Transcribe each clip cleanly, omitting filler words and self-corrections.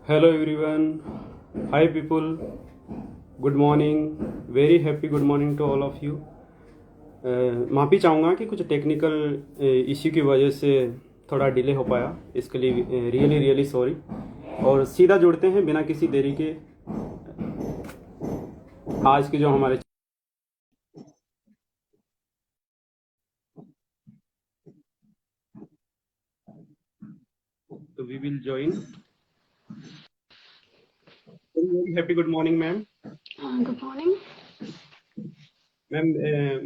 Hello everyone. Hi people. Good morning. Very happy good morning to all of you. माफ़ी चाहूँगा कि कुछ technical issue की वजह से थोड़ा डिले हो पाया, इसके लिए रियली रियली सॉरी। और सीधा जुड़ते हैं बिना किसी देरी के आज के जो हमारे तो we will join. Very happy good morning ma'am. Good morning. Ma'am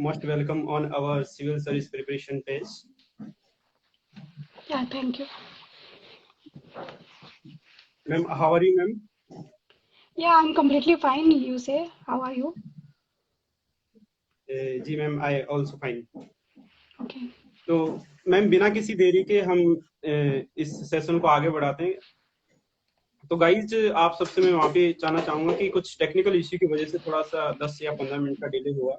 most welcome on our civil service preparation page. Yeah, thank you. Ma'am how are you ma'am? Yeah, I'm completely fine. You say, how are you? जी ma'am I also fine. Okay. तो ma'am बिना किसी देरी के हम इस session को आगे बढ़ाते हैं। तो गाइज आप सबसे मैं माफी चाहना चाहूंगा कि कुछ टेक्निकल इश्यू की वजह से थोड़ा सा 10 या 15 मिनट का डिले हुआ।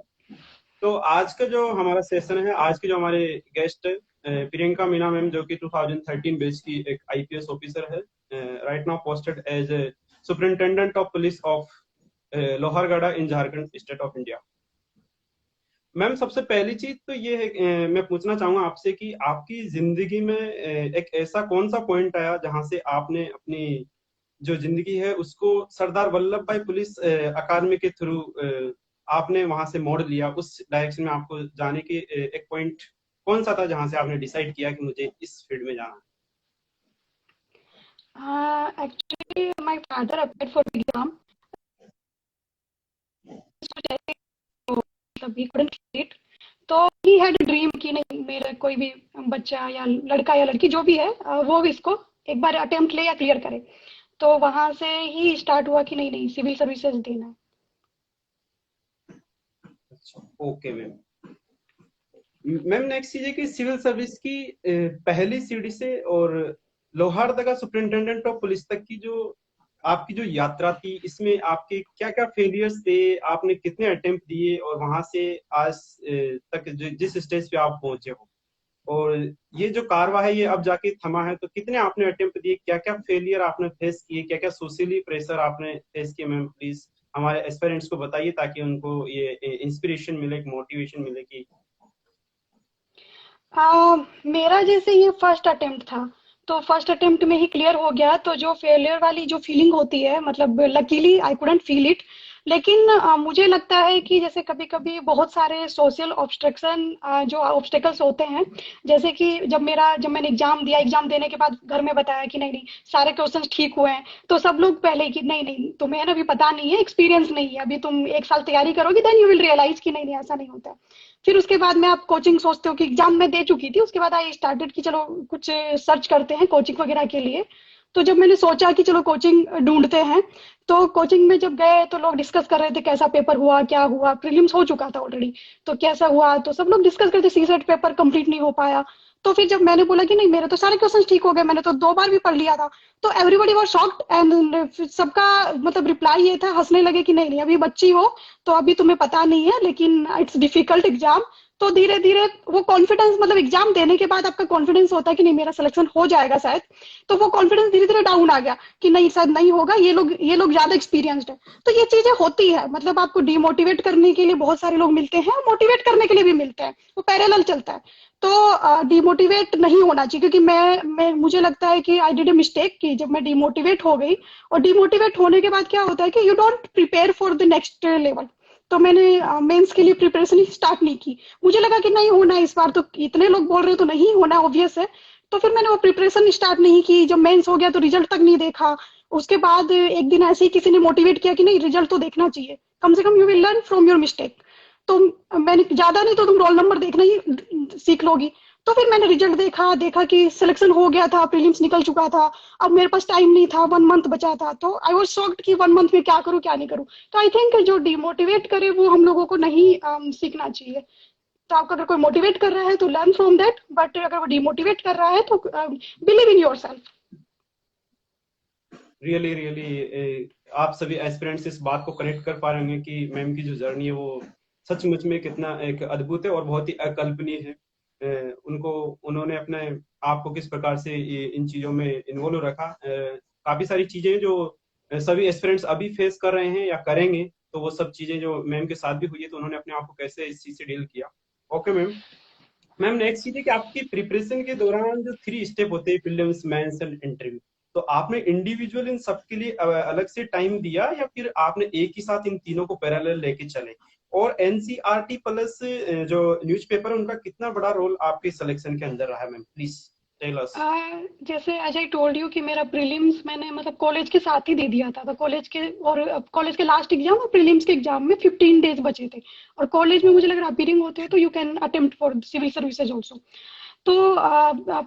तो आज का जो हमारा सेशन है, आज के जो हमारे गेस्ट प्रियंका मीना मैम, जो कि 2013 बैच की एक आईपीएस ऑफिसर है, right now posted as a superintendent of police of Lohargarh in Jharkhand state of India. Ma'am सबसे पहली चीज तो ये है, मैं पूछना चाहूंगा आपसे कि आपकी जिंदगी में एक ऐसा कौन सा पॉइंट आया जहां से आपने अपनी जो जिंदगी है उसको सरदार वल्लभ भाई पुलिस अकादमी के थ्रू आपने वहां से मोड़ लिया, उस डायरेक्शन में आपको जाने की एक पॉइंट कौन सा था जहां से आपने डिसाइड किया कि मुझे इस फील्ड में जाना Actually, my father applied for the exam. मतलब he couldn't fit. तो he had a dream कि नहीं मेरा कोई भी बच्चा या लड़का या लड़की जो भी है वो भी इसको एक बार अटेम्प्ट ले या क्लियर करे। तो वहां से ही स्टार्ट हुआ कि नहीं नहीं सिविल सर्विसेज देना है। है? अच्छा, ओके मैम। मैम नेक्स्ट चीज है कि सिविल सर्विस की पहली सीढ़ी से और लोहारदगा सुपरिंटेंडेंट ऑफ पुलिस तक की जो आपकी जो यात्रा थी, इसमें आपके क्या क्या फेलियर्स थे, आपने कितने अटेम्प्ट दिए और वहां से आज तक जिस स्टेज पे आप पहुंचे हो, और ये जो कारवा है ये अब जाके थमा है, तो कितने आपने अटेम्प्ट दिए, क्या क्या फेलियर आपने फेस किए, क्या क्या सोशली प्रेशर आपने फेस किए? मैम प्लीज हमारे एस्पिरेंट्स को बताइए ताकि उनको ये इंस्पिरेशन मिले, मोटिवेशन मिले कि मेरा जैसे ये फर्स्ट अटेम्प्ट था तो फर्स्ट अटेम्प्ट में ही क्लियर हो गया। तो जो फेलियर वाली जो फीलिंग होती है मतलब luckily I couldn't feel it. लेकिन मुझे लगता है कि जैसे कभी कभी बहुत सारे सोशल ऑब्स्ट्रक्शन जो ऑब्स्टेकल्स होते हैं, जैसे कि जब मैंने एग्जाम दिया, एग्जाम देने के बाद घर में बताया कि नहीं नहीं सारे क्वेश्चंस ठीक हुए हैं, तो सब लोग पहले कि नहीं नहीं तुम्हें ना अभी पता नहीं है, एक्सपीरियंस नहीं है, अभी तुम एक साल तैयारी करोगी देन यू विल रियलाइज कि नहीं नहीं ऐसा नहीं होता है। फिर उसके बाद में आप कोचिंग सोचते हो कि एग्जाम में दे चुकी थी, उसके बाद आई स्टार्टेड कि चलो कुछ सर्च करते हैं कोचिंग वगैरह के लिए। तो जब मैंने सोचा कि चलो कोचिंग ढूंढते हैं, तो कोचिंग में जब गए तो लोग डिस्कस कर रहे थे कैसा पेपर हुआ, क्या हुआ, प्रीलिम्स हो चुका था ऑलरेडी, तो कैसा हुआ, तो सब लोग डिस्कस करते सीसेट पेपर कंप्लीट नहीं हो पाया। तो फिर जब मैंने बोला कि नहीं मेरे तो सारे क्वेश्चन ठीक हो गए, मैंने तो 2 बार भी पढ़ लिया था, तो एवरीबॉडी वाज शॉक्ड एंड सबका मतलब रिप्लाई ये था, हंसने लगे कि नहीं नहीं अभी बच्ची हो तो अभी तुम्हें पता नहीं है, लेकिन इट्स डिफिकल्ट एग्जाम। तो धीरे धीरे वो कॉन्फिडेंस मतलब एग्जाम देने के बाद आपका कॉन्फिडेंस होता है कि नहीं मेरा सिलेक्शन हो जाएगा शायद, तो वो कॉन्फिडेंस धीरे धीरे डाउन आ गया कि नहीं शायद नहीं होगा, ये लोग ज्यादा एक्सपीरियंस्ड है। तो ये चीजें होती है, मतलब आपको डिमोटिवेट करने के लिए बहुत सारे लोग मिलते हैं और मोटिवेट करने के लिए भी मिलते हैं, वो पैरेलल चलता है। तो डिमोटिवेट नहीं होना चाहिए, क्योंकि मैं मुझे लगता है कि आई डिड ए मिस्टेक कि जब मैं डिमोटिवेट हो गई, और डिमोटिवेट होने के बाद क्या होता है कि you don't prepare for the next level. तो मैंने मेंस के लिए प्रिपरेशन ही स्टार्ट नहीं की। मुझे लगा कि नहीं होना है इस बार, तो इतने लोग बोल रहे हैं तो नहीं होना ऑब्वियस है। तो फिर मैंने वो प्रिपरेशन स्टार्ट नहीं की। जब मेंस हो गया तो रिजल्ट तक नहीं देखा। उसके बाद एक दिन ऐसे ही किसी ने मोटिवेट किया कि नहीं रिजल्ट तो देखना चाहिए, कम से कम you will learn from your mistake. तो मैंने ज्यादा नहीं तो तुम रोल नंबर देखना ही सीख लोगी। तो फिर मैंने रिजल्ट देखा, देखा कि सिलेक्शन हो गया था, प्रीलिम्स निकल चुका था। अब मेरे पास टाइम नहीं था, 1 मंथ बचा था, तो आई वाज शॉक्ड कि 1 मंथ में क्या करूं क्या नहीं करूं। तो आई थिंक जो डिमोटिवेट करे वो हम लोगों को नहीं सीखना चाहिए। तो आपको अगर कोई मोटिवेट कर रहा है तो लर्न फ्रॉम दैट, बट अगर वो डिमोटिवेट कर रहा है तो believe in your self. Really really आप सभी एस्पिरेंट्स इस बात को कनेक्ट कर पा रहे होंगे कि मैम की जो जर्नी है वो सचमुच में कितना एक अद्भुत है और बहुत ही अकल्पनीय है। उनको उन्होंने अपने आप को किस प्रकार से इन चीजों में इन्वॉल्व रखा, काफी सारी चीजें जो सभी एस्पिरेंट्स अभी फेस कर रहे हैं या करेंगे, तो वो सब चीजें जो मैम के साथ भी हुई है, तो उन्होंने अपने आप को कैसे इस चीज से डील किया। Okay ma'am. मैम नेक्स्ट चीज है कि आपकी प्रिपरेशन के दौरान जो 3 स्टेप होते हैं, प्रीलिम्स, मेंस एंड इंटरव्यू, तो आपने इंडिविजुअल इन सब के लिए अलग से टाइम दिया या फिर आपने एक ही साथ इन तीनों को पैरेलल लेके चले? और एनसीईआरटी प्लस जो न्यूज़पेपर है उनका कितना बड़ा रोल आपके सिलेक्शन के अंदर रहा है मैम, प्लीज टेल अस। जैसे एज आई टोल्ड यू कि मेरा प्रीलिम्स मैंने मतलब कॉलेज के साथ ही दे दिया था, तो कॉलेज के लास्ट एग्जाम और प्रीलिम्स के एग्जाम में 15 डेज बचे थे, और कॉलेज में मुझे लग रहा है अपीयरिंग होते हैं तो you can attempt for civil services also. तो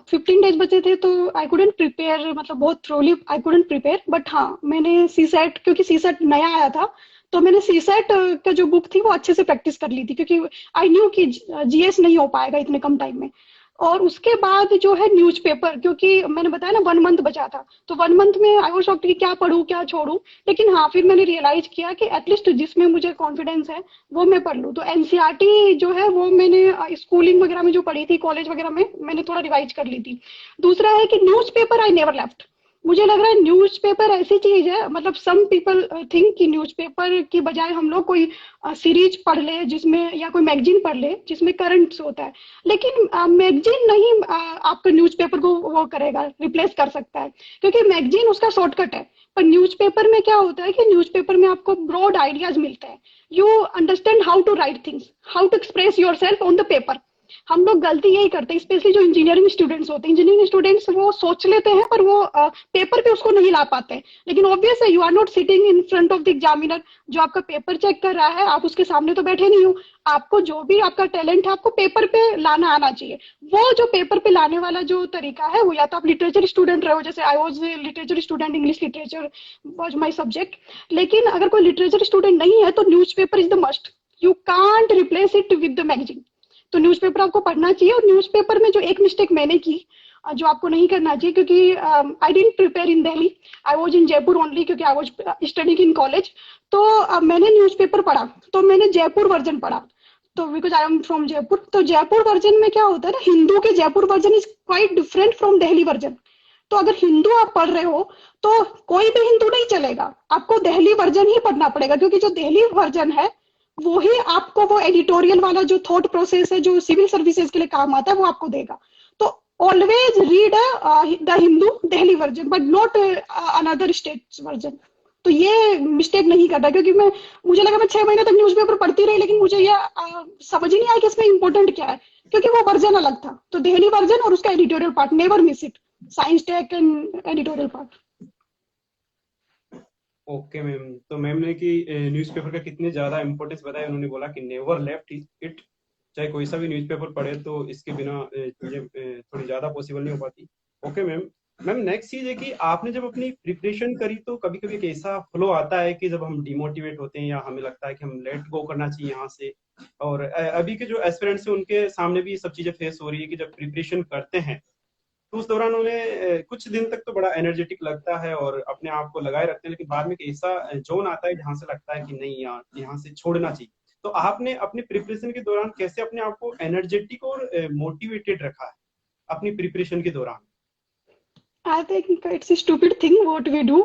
15 डेज बचे थे, तो आई कुडेंट प्रिपेयर, मतलब बहुत thoroughly I couldn't prepare, but हाँ मैंने सी सेट, क्योंकि सी सेट नया आया था, तो मैंने सी सेट का जो बुक थी वो अच्छे से प्रैक्टिस कर ली थी, क्योंकि आई न्यू कि जीएस नहीं हो पाएगा इतने कम टाइम में। और उसके बाद जो है न्यूज़पेपर, क्योंकि मैंने बताया ना 1 मंथ बचा था, तो 1 मंथ में आई वाज शॉक्ड कि क्या पढूं क्या छोड़ूं। लेकिन हाँ फिर मैंने रियलाइज किया कि एटलीस्ट जिसमें मुझे कॉन्फिडेंस है वो मैं पढ़ लूं। तो एनसीईआरटी जो है वो मैंने स्कूलिंग वगैरह में जो पढ़ी थी, कॉलेज वगैरह में मैंने थोड़ा रिवाइज कर ली थी। दूसरा है कि न्यूज़पेपर आई नेवर लेफ्ट। मुझे लग रहा है न्यूज़पेपर ऐसी चीज है, मतलब सम पीपल थिंक कि न्यूज़पेपर की बजाय हम लोग कोई सीरीज पढ़ ले जिसमें, या कोई मैगजीन पढ़ ले जिसमें करंट्स होता है, लेकिन मैगजीन नहीं आपका न्यूज़पेपर को वो करेगा, रिप्लेस कर सकता है, क्योंकि मैगजीन उसका शॉर्टकट है। पर न्यूज़पेपर में क्या होता है कि न्यूज़पेपर में आपको ब्रॉड आइडियाज मिलते हैं, you understand how to write things, how to express yourself on the paper. हम लोग गलती यही करते हैं, स्पेशली जो इंजीनियरिंग स्टूडेंट्स होते हैं, इंजीनियरिंग स्टूडेंट्स वो सोच लेते हैं पर वो पेपर पे उसको नहीं ला पाते हैं। लेकिन ऑब्वियस है, you are not sitting in front of the examiner, जो आपका पेपर चेक कर रहा है, आप उसके सामने तो बैठे नहीं हो। आपको जो भी आपका टैलेंट है आपको पेपर पे लाना आना चाहिए। वो जो पेपर पे लाने वाला जो तरीका है, वो या तो आप लिटरेचर स्टूडेंट रहे हो, जैसे I was literature student, English literature was my subject. लेकिन अगर कोई लिटरेचर स्टूडेंट नहीं है तो news paper is the must, you can't replace it with the magazine. तो न्यूज़पेपर आपको पढ़ना चाहिए। और न्यूज़पेपर में जो एक मिस्टेक मैंने की, जो आपको नहीं करना चाहिए, क्योंकि I didn't prepare in Delhi, I was in Jaipur only, क्योंकि I was studying in college. तो मैंने न्यूज़पेपर पढ़ा, तो मैंने जयपुर वर्जन पढ़ा, तो because I am from Jaipur. तो जयपुर वर्जन में क्या होता है ना, हिंदू के Jaipur version is quite different from Delhi version. तो अगर हिंदू आप पढ़ रहे हो तो कोई भी हिंदू नहीं चलेगा, आपको दिल्ली वर्जन ही पढ़ना पड़ेगा, क्योंकि जो दिल्ली वर्जन है वो ही आपको वो एडिटोरियल वाला जो थॉट प्रोसेस है जो सिविल सर्विसेज के लिए काम आता है वो आपको देगा। तो always read the Hindu Delhi version but not another state version. तो ये मिस्टेक नहीं करना, क्योंकि मुझे लगा मैं 6 महीने तक न्यूज़पेपर पढ़ती रही, लेकिन मुझे ये समझ ही नहीं आया कि इसमें इंपॉर्टेंट क्या है, क्योंकि वो वर्जन अलग था। तो दिल्ली वर्जन और उसका editorial part, never miss it, science tech and editorial part. Okay ma'am, तो मैम ने कि न्यूज़पेपर का कितने ज्यादा इंपॉर्टेंस बताया, उन्होंने बोला कि नेवर लेफ्ट इट, चाहे कोई सा भी न्यूज़पेपर पढ़े तो इसके बिना चीजें थोड़ी ज्यादा पॉसिबल नहीं हो पाती। Okay ma'am. मैम नेक्स्ट चीज है कि आपने जब अपनी प्रिपरेशन करी तो कभी कभी एक ऐसा फ्लो आता है कि जब हम डिमोटिवेट होते हैं या हमें लगता है कि हम लेट गो करना चाहिए यहाँ से, और अभी के जो एस्पिरेंट्स हैं उनके सामने भी ये सब चीजें फेस हो रही है कि जब प्रिपरेशन करते हैं तो उस दौरान उन्हें कुछ दिन तक तो बड़ा एनर्जेटिक लगता है और अपने आप को लगाए रखते हैं, लेकिन बाद में एक ऐसा जोन आता है जहां से लगता है कि नहीं यार यहाँ से छोड़ना चाहिए। तो आपने अपने प्रिपरेशन के दौरान कैसे अपने आप को एनर्जेटिक और मोटिवेटेड रखा है अपनी प्रिपरेशन के दौरान? I think it's stupid thing what we do.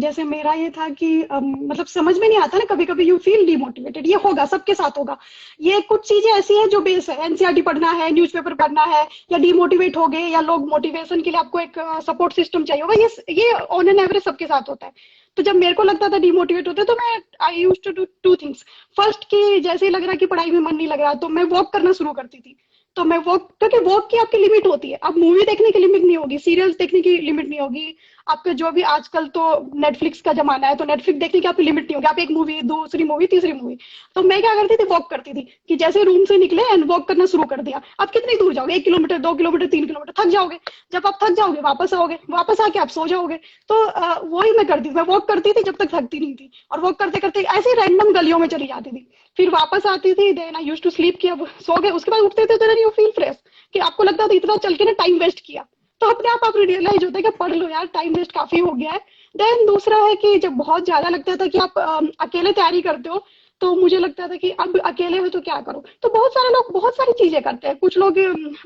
जैसे मेरा ये था कि मतलब समझ में नहीं आता ना, कभी कभी यू फील डिमोटिवेटेड, ये होगा सबके साथ होगा। ये कुछ चीजें ऐसी है जो बेस है, एनसीईआरटी पढ़ना है, न्यूज़पेपर पढ़ना है, या डिमोटिवेट हो गए, या लोग मोटिवेशन के लिए आपको एक सपोर्ट सिस्टम चाहिए होगा, ये ऑन एन एवरेज सबके साथ होता है। तो जब मेरे को लगता था डिमोटिवेट होते तो मैं I use to do 2 things. First कि जैसे ही लग रहा कि पढ़ाई में मन नहीं लग रहा तो मैं वॉक करना शुरू करती थी। तो मैं वॉक, क्योंकि वॉक की आपकी लिमिट होती है, अब मूवी देखने की लिमिट नहीं होगी, सीरियल्स देखने की लिमिट नहीं होगी, आपके जो भी आजकल तो नेटफ्लिक्स का जमाना है, तो नेटफ्लिक्स देखने की आपकी लिमिट नहीं होगी, आप एक मूवी, दूसरी मूवी, तीसरी मूवी। तो मैं क्या करती थी, वॉक करती थी, कि जैसे रूम से निकले एंड वॉक करना शुरू कर दिया। आप कितनी दूर जाओगे, 1 किलोमीटर, 2 किलोमीटर, 3 किलोमीटर, थक जाओगे। जब आप थक जाओगे वापस आओगे, वापस आके आप सो जाओगे। तो वही मैं करती थी, मैं वॉक करती थी जब तक थकती नहीं थी, और वॉक करते करते ऐसे रैंडम गलियों में चली जाती थी, फिर वापस आती थी, then I used to sleep, कि अब सो गए, उसके बाद उठते थे तो यू फील फ्रेश, कि आपको लगता था इतना चल के ना टाइम वेस्ट किया। तो अपने आप रियलाइज होता है कि पढ़ लो यार, टाइम वेस्ट काफी हो गया है। देन दूसरा है कि जब बहुत ज्यादा लगता था कि आप अकेले तैयारी करते हो, तो मुझे लगता था कि अब अकेले हो तो क्या करो। तो बहुत सारे लोग बहुत सारी चीजें करते हैं। कुछ लोग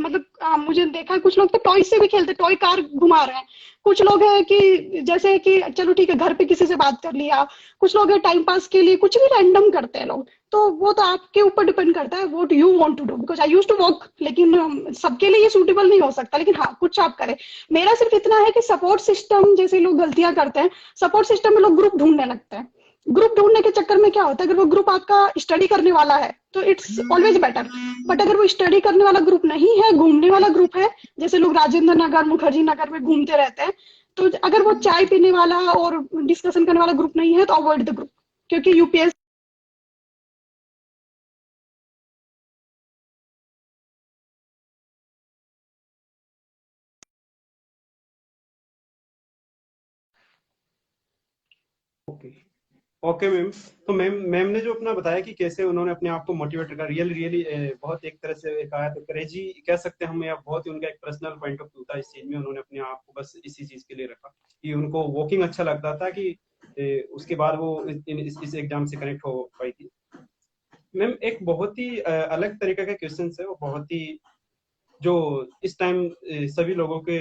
मतलब मुझे देखा है कुछ लोग तो टॉय से भी खेलते, टॉय कार घुमा रहे हैं। कुछ लोग है कि जैसे कि चलो ठीक है घर पे किसी से बात कर लिया। कुछ लोग है टाइम पास के लिए कुछ भी रैंडम करते हैं लोग। तो वो तो आपके ऊपर डिपेंड करता है what you want to do, because I used to walk, लेकिन सबके लिए ये सूटेबल नहीं हो सकता। लेकिन हाँ कुछ आप करें। मेरा सिर्फ इतना है कि सपोर्ट सिस्टम, जैसे लोग गलतियां करते हैं सपोर्ट सिस्टम में लोग ग्रुप ढूंढने लगते हैं। ग्रुप ढूंढने के चक्कर में क्या होता है, अगर वो ग्रुप आपका स्टडी करने वाला है तो इट्स ऑलवेज बेटर। बट अगर वो स्टडी करने वाला ग्रुप नहीं है, घूमने वाला ग्रुप है, जैसे लोग राजेंद्र नगर मुखर्जी नगर में घूमते रहते हैं, तो अगर वो चाय पीने वाला और डिस्कशन करने वाला ग्रुप नहीं है तो अवॉइड द ग्रुप। क्योंकि यूपीएस ओके। Okay ma'am. तो मैम मैम ने जो अपना बताया कि कैसे उन्होंने अपने आप को मोटिवेट कर रियल रियली बहुत एक तरह से कहा तो करेजी कह सकते हैं हम, या बहुत ही उनका एक पर्सनल पॉइंट ऑफ व्यू था इस चीज में। उन्होंने अपने आप को बस इसी चीज के लिए रखा कि उनको वॉकिंग अच्छा लगता था, कि उसके बाद वो इस एग्जाम से कनेक्ट हो पाई थी। मैम एक बहुत ही अलग तरीके का क्वेश्चन है, वो बहुत ही जो इस टाइम सभी लोगों के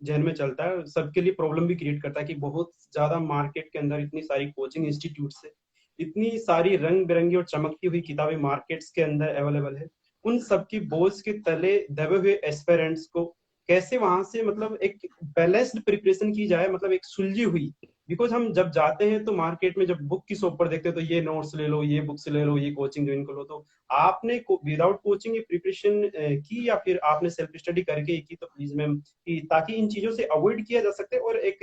जहन में चलता है, सबके लिए प्रॉब्लम भी क्रिएट करता है कि बहुत ज्यादा मार्केट के अंदर इतनी सारी कोचिंग इंस्टीट्यूट्स है, इतनी सारी रंग बिरंगी और चमकती हुई किताबें मार्केट्स के अंदर अवेलेबल है। उन सबकी बोझ के तले दबे हुए एस्पेरेंट्स को कैसे वहां से मतलब एक बैलेंस्ड प्रिपरेशन की जाए, मतलब एक सुलझी हुई। बिकॉज हम जब जाते हैं तो मार्केट में जब बुक की शॉप पर देखते हैं तो ये नोट्स ले लो, ये बुक्स ले लो, ये कोचिंग ज्वाइन कर लो। तो आपने विदाउट कोचिंग ये प्रिपरेशन की या फिर आपने सेल्फ स्टडी करके की? तो प्लीज मैम कि ताकि इन चीजों से अवॉइड किया जा सके और एक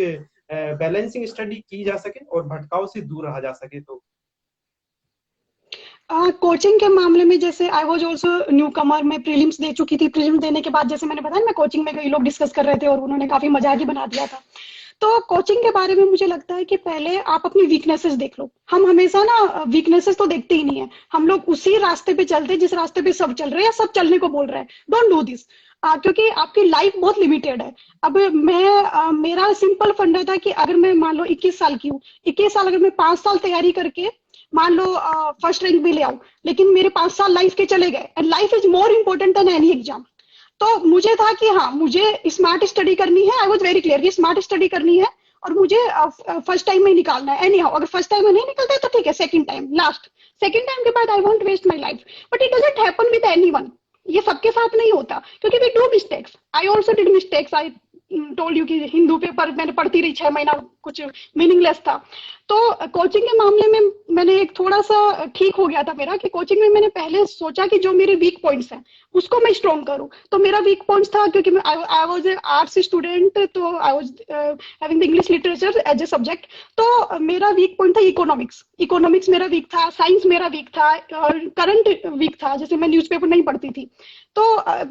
बैलेंसिंग स्टडी की जा सके और भटकाव से दूर रहा जा सके। तो कोचिंग के मामले में जैसे आई वाज आल्सो न्यू कमर, मैं प्रीलिम्स दे चुकी थी। प्रीलिम्स देने के बाद जैसे मैंने बताया मैं कोचिंग में कई लोग डिस्कस कर रहे थे और उन्होंने काफी मजाक ही बना दिया था। तो कोचिंग के बारे में मुझे लगता है कि पहले आप अपनी वीकनेसेस देख लो। हम हमेशा ना वीकनेसेस तो देखते ही नहीं है, हम लोग उसी रास्ते पे चलते हैं जिस रास्ते पे सब चल रहे हैं या सब चलने को बोल रहे हैं। Don't do this. क्योंकि आपकी लाइफ बहुत लिमिटेड है। अब मेरा सिंपल फंडा था कि अगर मैं मान लो 21 साल की हूँ, 21 साल अगर मैं 5 साल तैयारी करके मान लो फर्स्ट रैंक भी ले आऊं, लेकिन मेरे 5 साल लाइफ के चले गए, and life is more important than any exam. तो मुझे था कि हाँ मुझे स्मार्ट स्टडी करनी है। आई वाज वेरी क्लियर कि स्मार्ट स्टडी करनी है और मुझे फर्स्ट टाइम में ही निकालना है। एनी हाउ अगर फर्स्ट टाइम में नहीं निकलता है तो ठीक है, second time last. Second time के बाद I won't waste my life. But it doesn't happen with anyone. ये सबके साथ नहीं होता क्योंकि we do mistakes. I also did mistakes. I told you कि हिंदू पेपर मैंने पढ़ती रही 6 महीना, कुछ मीनिंगलेस था। तो कोचिंग के मामले में मैंने एक थोड़ा सा ठीक हो गया था मेरा कि कोचिंग में मैंने पहले सोचा कि जो मेरे वीक पॉइंट्स हैं उसको मैं स्ट्रॉन्ग करूं। तो मेरा वीक पॉइंट्स था क्योंकि I was a arts student, तो I was having the English literature as a subject. तो मेरा वीक पॉइंट था इकोनॉमिक्स। इकोनॉमिक्स मेरा वीक था, साइंस मेरा वीक था, करंट वीक था, जैसे मैं न्यूज़पेपर नहीं पढ़ती थी। तो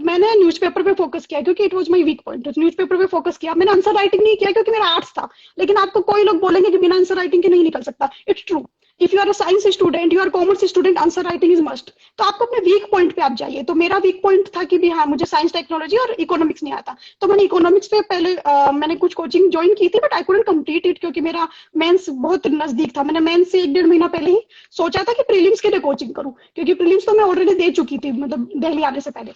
मैंने न्यूज़पेपर पे फोकस किया क्योंकि it was my weak point. Newspaper पे फोकस किया। मैंने आंसर राइटिंग नहीं किया क्योंकि मेरा आर्ट्स था। लेकिन आपको कोई लोग बोलेंगे कि बिना आंसर राइटिंग के नहीं निकल सकता। It's true. If you are a science student, you are commerce student, answer writing is must. तो आपको अपने वीक पॉइंट पे आप जाइए। तो मेरा वीक पॉइंट था कि भी हाँ मुझे साइंस टेक्नोलॉजी और इकोनॉमिक्स नहीं आता। तो मैंने इकोनॉमिक्स पे पहले मैंने कुछ कोचिंग ज्वाइन की थी, but I couldn't complete it क्योंकि मेरा मेंस बहुत नजदीक था। मैंने मेंस से 1 डेढ़ महीना पहले ही सोचा था कि प्रीलिम्स के लिए कोचिंग करूं, क्योंकि प्रीलिम्स तो मैं ऑलरेडी दे चुकी थी मतलब दिल्ली आने से पहले।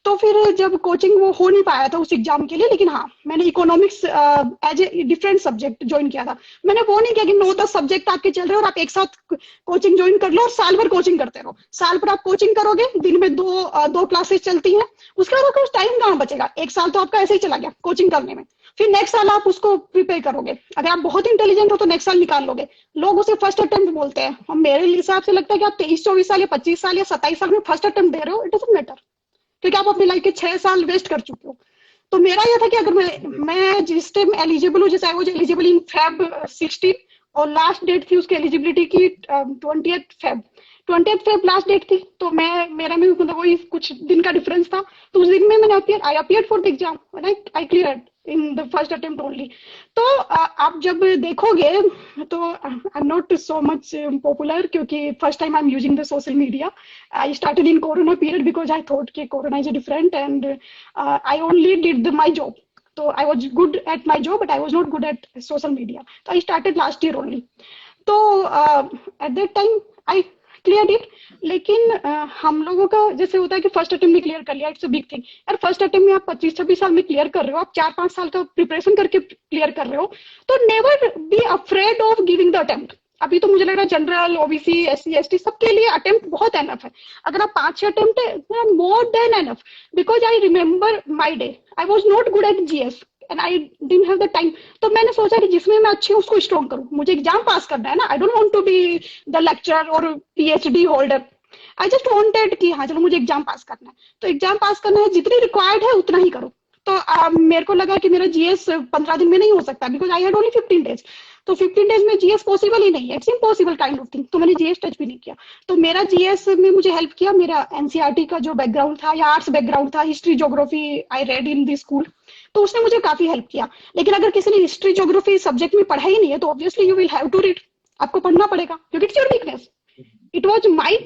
तो फिर जब कोचिंग वो हो नहीं पाया था उस एग्जाम के लिए, लेकिन हाँ मैंने economics as a different subject join किया था। मैंने वो नहीं किया कि 9-10 सब्जेक्ट आपके चल रहे हो और आप एक साथ कोचिंग ज्वाइन कर लो और साल भर कोचिंग करते रहो। साल भर आप कोचिंग करोगे, दिन में दो क्लासेस चलती हैं, उसके बाद आपका टाइम कहाँ बचेगा? एक साल तो आपका ऐसे ही चला गया कोचिंग करने में। फिर नेक्स्ट साल आप उसको प्रिपेयर करोगे। अगर आप बहुत इंटेलिजेंट हो तो नेक्स्ट साल निकाल लोगे। लोग उसे फर्स्ट अटेम्प्ट बोलते हैं, और मेरे हिसाब से लगता है कि आप 23-24 साल या 25 साल या 27 साल में फर्स्ट अटेम्प्ट दे रहे हो, इट डजंट मैटर, क्योंकि आप अपनी लाइफ के 6 साल वेस्ट कर चुके हो। तो मेरा यह था कि अगर मैं जिस टाइम एलिजिबल हूँ, जैसे I was eligible in Feb 16, और लास्ट डेट थी उसकी एलिजिबिलिटी की 20th Feb. 20th Feb last date थी। तो मैं मेरा में मतलब वही कुछ दिन का डिफरेंस था। तो उस दिन में मैंने I appeared for the exam, I cleared in the first attempt only. तो आप जब देखोगे तो I am not so much popular, क्योंकि first time I am using the social media. I started in Corona period because I thought कि Corona is different, and I only did my job. So I was good at my job, but I was not good at social media. So I started last year only. So at that time I clear it. लेकिन हम लोगों का जैसे होता है कि first attempt में clear कर लिया, इट्स अ बिग थिंग यार। फर्स्ट अटेम्प्ट में आप 25-26 साल में क्लियर कर रहे हो, आप 4-5 साल का प्रिपरेशन करके क्लियर कर रहे हो, तो never be afraid of giving the attempt. अभी तो मुझे लग रहा है जनरल, ओबीसी, एससी, एसटी सबके लिए अटेम्प्ट बहुत एनफ है। अगर आप 5-6 अटेम्प्ट है, more than enough. Because I remember my day, I was not good at GS and I didn't have the time. तो मैंने सोचा कि जिसमें मैं अच्छी हूँ उसको स्ट्रॉन्ग करूँ, मुझे एग्जाम पास करना है ना। I don't want to be the lecturer और PhD holder. I just wanted कि हाँ चलो मुझे एग्जाम पास करना है, तो एग्जाम पास करना है, जितनी रिक्वायर्ड है उतना ही करो। तो मेरे को लगा कि मेरा जीएस 15 दिन में नहीं हो सकता, because I had only 15 days. तो 15 डेज में जीएस पॉसिबल ही नहीं है, it's impossible kind of thing. तो मैंने जीएस टच भी नहीं किया। तो मेरा जीएस में मुझे हेल्प किया मेरा एनसीईआरटी का जो बैकग्राउंड था या आर्ट्स बैकग्राउंड था, history geography I read in the school, तो उसने मुझे काफी हेल्प किया। लेकिन अगर किसी ने हिस्ट्री ज्योग्राफी सब्जेक्ट में पढ़ा ही नहीं है तो obviously you will have to read, आपको पढ़ना पड़ेगा, क्योंकि it's your weakness. It was my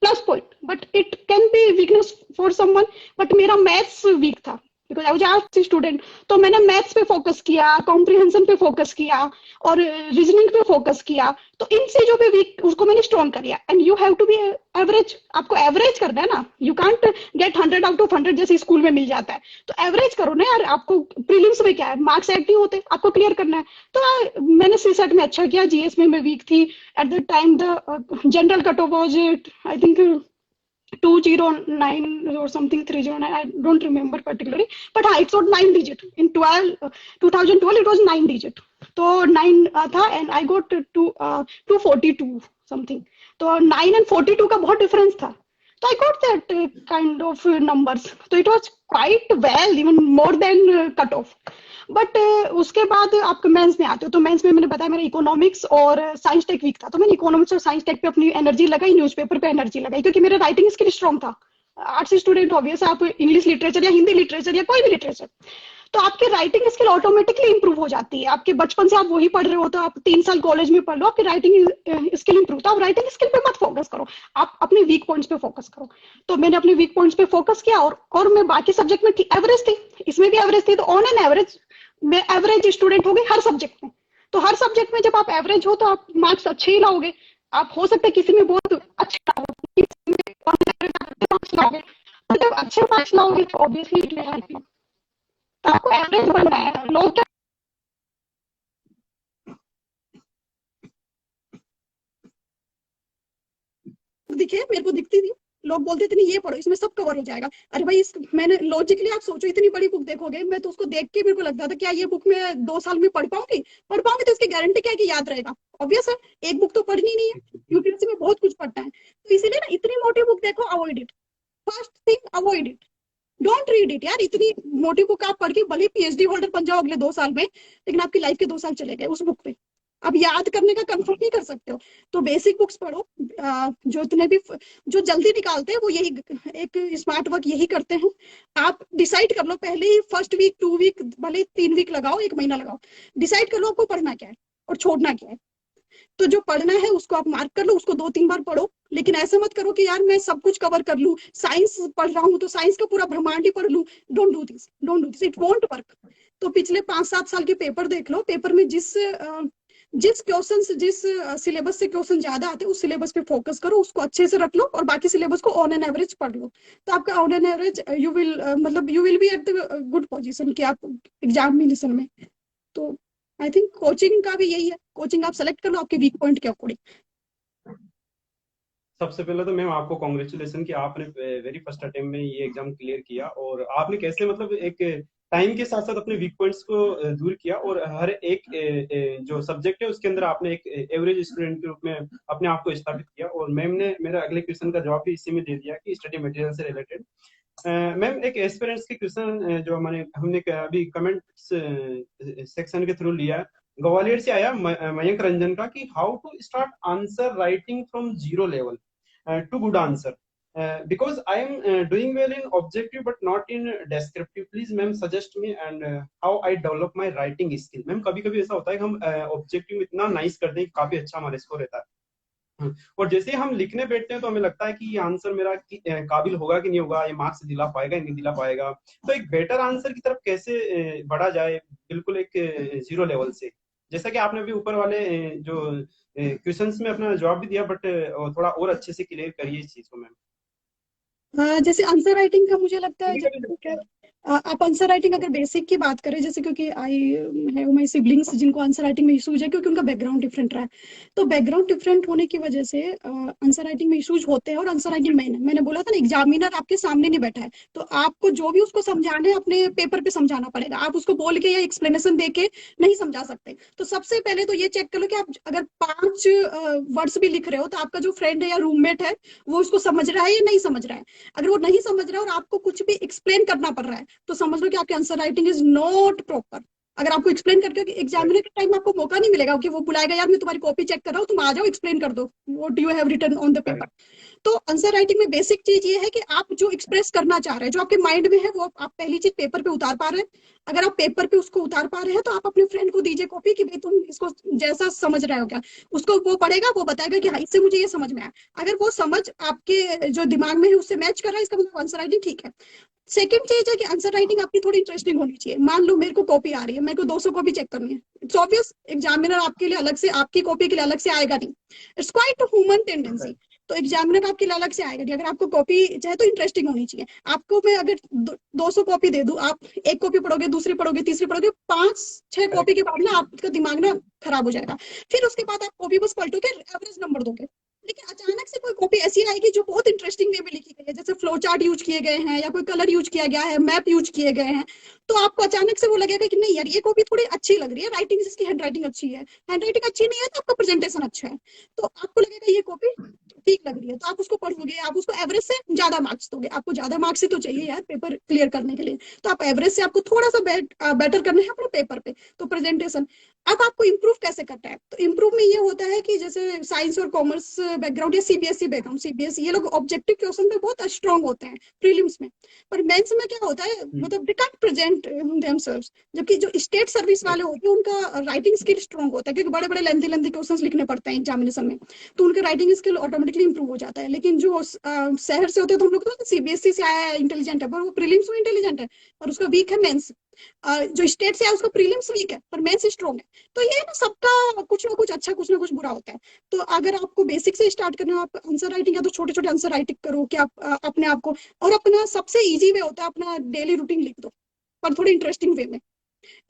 plus point but it can be weakness for someone. But मेरा मैथ्स वीक था because I was arts student. तो मैंने मैथ्स पे फोकस किया, कॉम्प्रिहेंशन पे फोकस किया और रीजनिंग पे फोकस किया। तो इन चीजों पे वीक उसको मैंने स्ट्रॉन्ग कर लिया। And you have to be average, आपको एवरेज करना है ना, you can't get 100 out of 100 जैसे स्कूल में मिल जाता है। तो एवरेज करो ना यार। आपको प्रीलिम्स में क्या है, मार्क्स ऐड नहीं होते, आपको क्लियर करना है। तो मैंने सीसेट में अच्छा किया, जीएस में मैं वीक थी at the time. The general cut off was I think 209 or something 309, I don't remember particularly, but हाँ it's not 9 digit in 2012 it was 9 digit। तो 9 था and I got to 242 something। तो 9 and 42 का बहुत difference था। तो I got that kind of numbers, तो it was quite well, even more than cut off। But उसके बाद आप मेंस में आते हो, तो मेंस में मैंने बताया मेरा इकोनॉमिक्स और साइंस टेक वीक था। तो मैंने इकोनॉमिक्स और साइंस टेक पे अपनी एनर्जी लगाई, न्यूज़पेपर पे एनर्जी लगाई, क्योंकि मेरा राइटिंग स्किल स्ट्रॉन्ग था। आर्ट्स स्टूडेंट ऑब्वियस, आप इंग्लिश लिटरेचर या हिंदी लिटरेचर या कोई भी लिटरेचर, तो आपकी राइटिंग स्किल ऑटोमेटिकली इंप्रूव हो जाती है। आपके बचपन से आप वही पढ़ रहे हो, तो आप 3 साल कॉलेज में पढ़ लो, आपकी राइटिंग स्किल इंप्रूव। तो आप राइटिंग स्किल पे मत फोकस करो, आप अपने वीक पॉइंट्स पे फोकस करो। तो मैंने अपने वीक पॉइंट्स पे फोकस किया और मैं बाकी सब्जेक्ट में एवरेज थी, इसमें भी एवरेज थी। तो ऑन एन एवरेज मैं एवरेज स्टूडेंट हो गई हर सब्जेक्ट में। तो हर सब्जेक्ट में जब आप एवरेज हो तो आप मार्क्स अच्छे ही लाओगे। आप हो सकता है किसी में बहुत अच्छे लाओ, किसी में मार्क्स लाओगे। तो जब अच्छे मार्क्स लाओगे तो obviously it will help you. तो आपको एवरेज बनना है। लोग क्या दिखे, मेरे को दिखती थी, लोग बोलते थे नहीं ये पढ़ो इसमें सब कवर हो जाएगा। अरे भाई मैंने लॉजिकली आप सोचो, इतनी बड़ी बुक देखोगे, मैं तो उसको देख के मेरे को लगता था क्या ये बुक में 2 साल में पढ़ पाऊंगी तो इसकी गारंटी क्या है कि याद रहेगा। ऑब्वियस है, एक बुक तो पढ़नी नहीं है, यूपीएससी में बहुत कुछ पढ़ना है। तो इसीलिए ना इतनी मोटी बुक देखो, avoid it. First thing avoid it, don't read it यार। इतनी मोटी बुक आप पढ़ के भले पीएचडी होल्डर बन जाओ अगले 2 साल में, लेकिन आपकी लाइफ के 2 साल चले गए उस बुक पे। अब याद करने का कंफर्म नहीं कर सकते हो, तो बेसिक बुक्स पढ़ो। जो इतने भी जो जल्दी निकालते हैं वो यही एक स्मार्ट वर्क यही करते हैं। आप डिसाइड कर लो पहले ही, फर्स्ट वीक 2 वीक भले 3 वीक लगाओ, 1 महीना लगाओ, डिसाइड कर लो आपको पढ़ना क्या है और छोड़ना क्या है। तो जो पढ़ना है उसको आप मार्क कर लो, उसको 2-3 बार पढ़ो। लेकिन ऐसा मत करो कि यार मैं सब कुछ कवर कर लूं, साइंस पढ़ रहा हूं तो साइंस का पूरा ब्रह्मांड ही पढ़ लूं। Don't do this, don't do this, it won't work. तो पिछले 5-7 साल के पेपर देख लो, पेपर में जिस क्वेश्चन जिस सिलेबस से क्वेश्चन ज्यादा आते हैं उस सिलेबस पे फोकस करो, उसको अच्छे से रख लो और बाकी सिलेबस को ऑन एन एवरेज पढ़ लो। तो आपका on an average you will मतलब you will be at the good position कि आप एग्जामिनेशन में। तो आई थिंक कोचिंग का भी यही है, कोचिंग आप सेलेक्ट कर लो आपके वीक पॉइंट के अकॉर्डिंग। सबसे पहले तो मैम आपको कॉन्ग्रेचुलेसन कि आपने वेरी फर्स्ट अटेम्प्ट में ये एग्जाम क्लियर किया, और आपने कैसे मतलब एक टाइम के साथ साथ अपने वीक पॉइंट्स को दूर किया, और हर एक जो सब्जेक्ट है उसके अंदर आपने एक एवरेज स्टूडेंट के रूप में अपने आप को स्थापित किया। और मैम ने मेरा अगले क्वेश्चन का जवाब भी इसी में दे दिया कि स्टडी मटेरियल से रिलेटेड। मैम एक एस्पिरेंट्स के क्वेश्चन जो हमने अभी कमेंट्स सेक्शन के थ्रू लिया, ग्वालियर से आया मयंक रंजन का कि how to start answer writing from zero level to good answer, because I am doing well in objective but not in descriptive. Please ma'am suggest me and how I develop my writing skill. Ma'am कभी कभी ऐसा होता है कि हम objective में इतना nice कर दें कि काफी अच्छा हमारा स्कोर रहता है, और जैसे ही हम लिखने बैठते हैं तो हमें लगता है कि ये आंसर मेरा काबिल होगा कि नहीं होगा, ये मार्क्स दिला पाएगा नहीं दिला पाएगा। तो एक बेटर आंसर की तरफ कैसे बढ़ा जाए बिल्कुल एक जीरो लेवल से। जैसा कि आपने अभी ऊपर वाले जो क्वेश्चंस में अपना जवाब भी दिया, बट थोड़ा और अच्छे से क्लियर करिए इस चीज को मैम। जैसे आंसर राइटिंग का मुझे लगता है कभी कभी जैसे कि आप आंसर राइटिंग अगर बेसिक की बात करें, जैसे क्योंकि आई हैव माय सिबलिंग्स जिनको आंसर राइटिंग में इशूज है क्योंकि उनका बैकग्राउंड डिफरेंट रहा है। तो बैकग्राउंड डिफरेंट होने की वजह से आंसर राइटिंग में इशूज होते हैं। और आंसर राइटिंग मैंने बोला था ना, एग्जामिनर आपके सामने नहीं बैठा है, तो आपको जो भी उसको समझाना है अपने पेपर पे समझाना पड़ेगा। आप उसको बोल के या एक्सप्लेनेशन दे के नहीं समझा सकते। तो सबसे पहले तो ये चेक कर लो कि आप अगर 5 वर्ड्स भी लिख रहे हो तो आपका जो फ्रेंड है या रूममेट है वो उसको समझ रहा है या नहीं समझ रहा है। अगर वो नहीं समझ रहा है और आपको कुछ भी एक्सप्लेन करना पड़ रहा है तो समझ लो कि आपकी answer writing is not proper. अगर आपको एक्सप्लेन करके एग्जामिनर के टाइम में आपको मौका नहीं मिलेगा कि वो बुलाएगा, यार मैं तुम्हारी कॉपी चेक कर रहा हूँ, तुम आ जाओ एक्सप्लेन कर दो what you have written on the paper. Correct. तो आंसर राइटिंग में बेसिक चीज ये है कि आप जो एक्सप्रेस करना चाह रहे हैं, जो आपके माइंड में है, वो आप पहली चीज पेपर पे उतार पा रहे हैं। अगर आप पेपर पे उसको उतार पा रहे हैं तो आप अपने फ्रेंड को दीजिए कॉपी कि भाई तुम इसको जैसा समझ रहे हो क्या। उसको वो पढ़ेगा, वो बताएगा कि हाँ इससे मुझे ये समझ में आया। अगर वो समझ आपके जो दिमाग में है उससे मैच कर रहा है, इसका मतलब आंसर राइटिंग ठीक है। सेकंड चीज है कि आंसर राइटिंग आपकी थोड़ी इंटरेस्टिंग होनी चाहिए। मान लो मेरे को कॉपी आ रही है, मेरे को 200 कॉपी चेक करनी है। इट्स ऑब्वियस एग्जामिनर आपके लिए अलग से आपकी कॉपी के लिए अलग से आएगा नहीं। It's quite human tendency. तो एग्जामिनर आपके लिए अलग से आएगा नहीं। अगर आपको कॉपी चाहे तो इंटरेस्टिंग होनी चाहिए। आपको मैं अगर 200 कॉपी दे दूं, आप एक कॉपी पढ़ोगे, दूसरी पढ़ोगे, तीसरी पढ़ोगे, 5-6 कॉपी करेक्ट। के बाद ना आपका दिमाग ना खराब हो जाएगा। फिर उसके बाद आप कॉपी बस पलटोगे, एवरेज नंबर दोगे। लेकिन अचानक से कोई कॉपी ऐसी आएगी जो बहुत इंटरेस्टिंग वे में लिखी गई है, जैसे फ्लो चार्ट यूज किए गए हैं या कोई कलर यूज किया गया है, मैप यूज किए गए हैं। तो आपको अचानक से वो लगेगा कि नहीं यार ये कॉपी थोड़ी अच्छी लग रही है, राइटिंग इसकी हैंड राइटिंग अच्छी है। हैंड राइटिंग अच्छी नहीं है तो आपका प्रेजेंटेशन अच्छा है। तो आपको लगेगा ये कॉपी ठीक लग रही है, तो आप उसको पढ़ोगे, आप उसको एवरेज से ज्यादा मार्क्स दोगे। आपको ज्यादा मार्क्स ही तो चाहिए यार पेपर क्लियर करने के लिए। तो आप एवरेज से आपको थोड़ा सा बेटर करना है अपने पेपर पे। तो प्रेजेंटेशन। अब आपको इम्प्रूव कैसे करना है, तो इम्प्रूव में ये होता है कि जैसे साइंस और कॉमर्स बैकग्राउंड या सीबीएसई बैकग्राउंड, सीबीएसई ये लोग ऑब्जेक्टिव क्वेश्चन में बहुत स्ट्रांग होते हैं प्रीलिम्स में। पर मेंस में क्या होता है, मतलब दे कांट प्रेजेंट देमसेल्व्स। जबकि जो स्टेट सर्विस वाले होते हैं उनका राइटिंग स्किल स्ट्रांग होता है, क्योंकि बड़े बड़े लेंथी लेंथी क्वेश्चंस लिखने पड़ते हैं एग्जामिनेशन में। तो उनका राइटिंग स्किल ऑटोमेटिकली इंप्रूव हो जाता है। लेकिन जो शहर से होते हैं तो हम लोग तो सीबीएसई से आया है इंटेलिजेंट है, पर वो प्रीलिम्स में इंटेलिजेंट है, और उसका वीक है मेंस। जो स्टेट से आया उसका प्रीलिम्स वीक है पर मेंस स्ट्रांग है। तो ये ना सबका कुछ ना कुछ अच्छा कुछ ना कुछ बुरा होता है। तो अगर आपको बेसिक से स्टार्ट करना हो, आप आंसर राइटिंग या तो छोटे छोटे आंसर राइटिंग करो कि आप अपने आप को। और अपना सबसे इजी वे होता है अपना डेली रूटीन लिख दो, पर थोड़ी इंटरेस्टिंग वे में।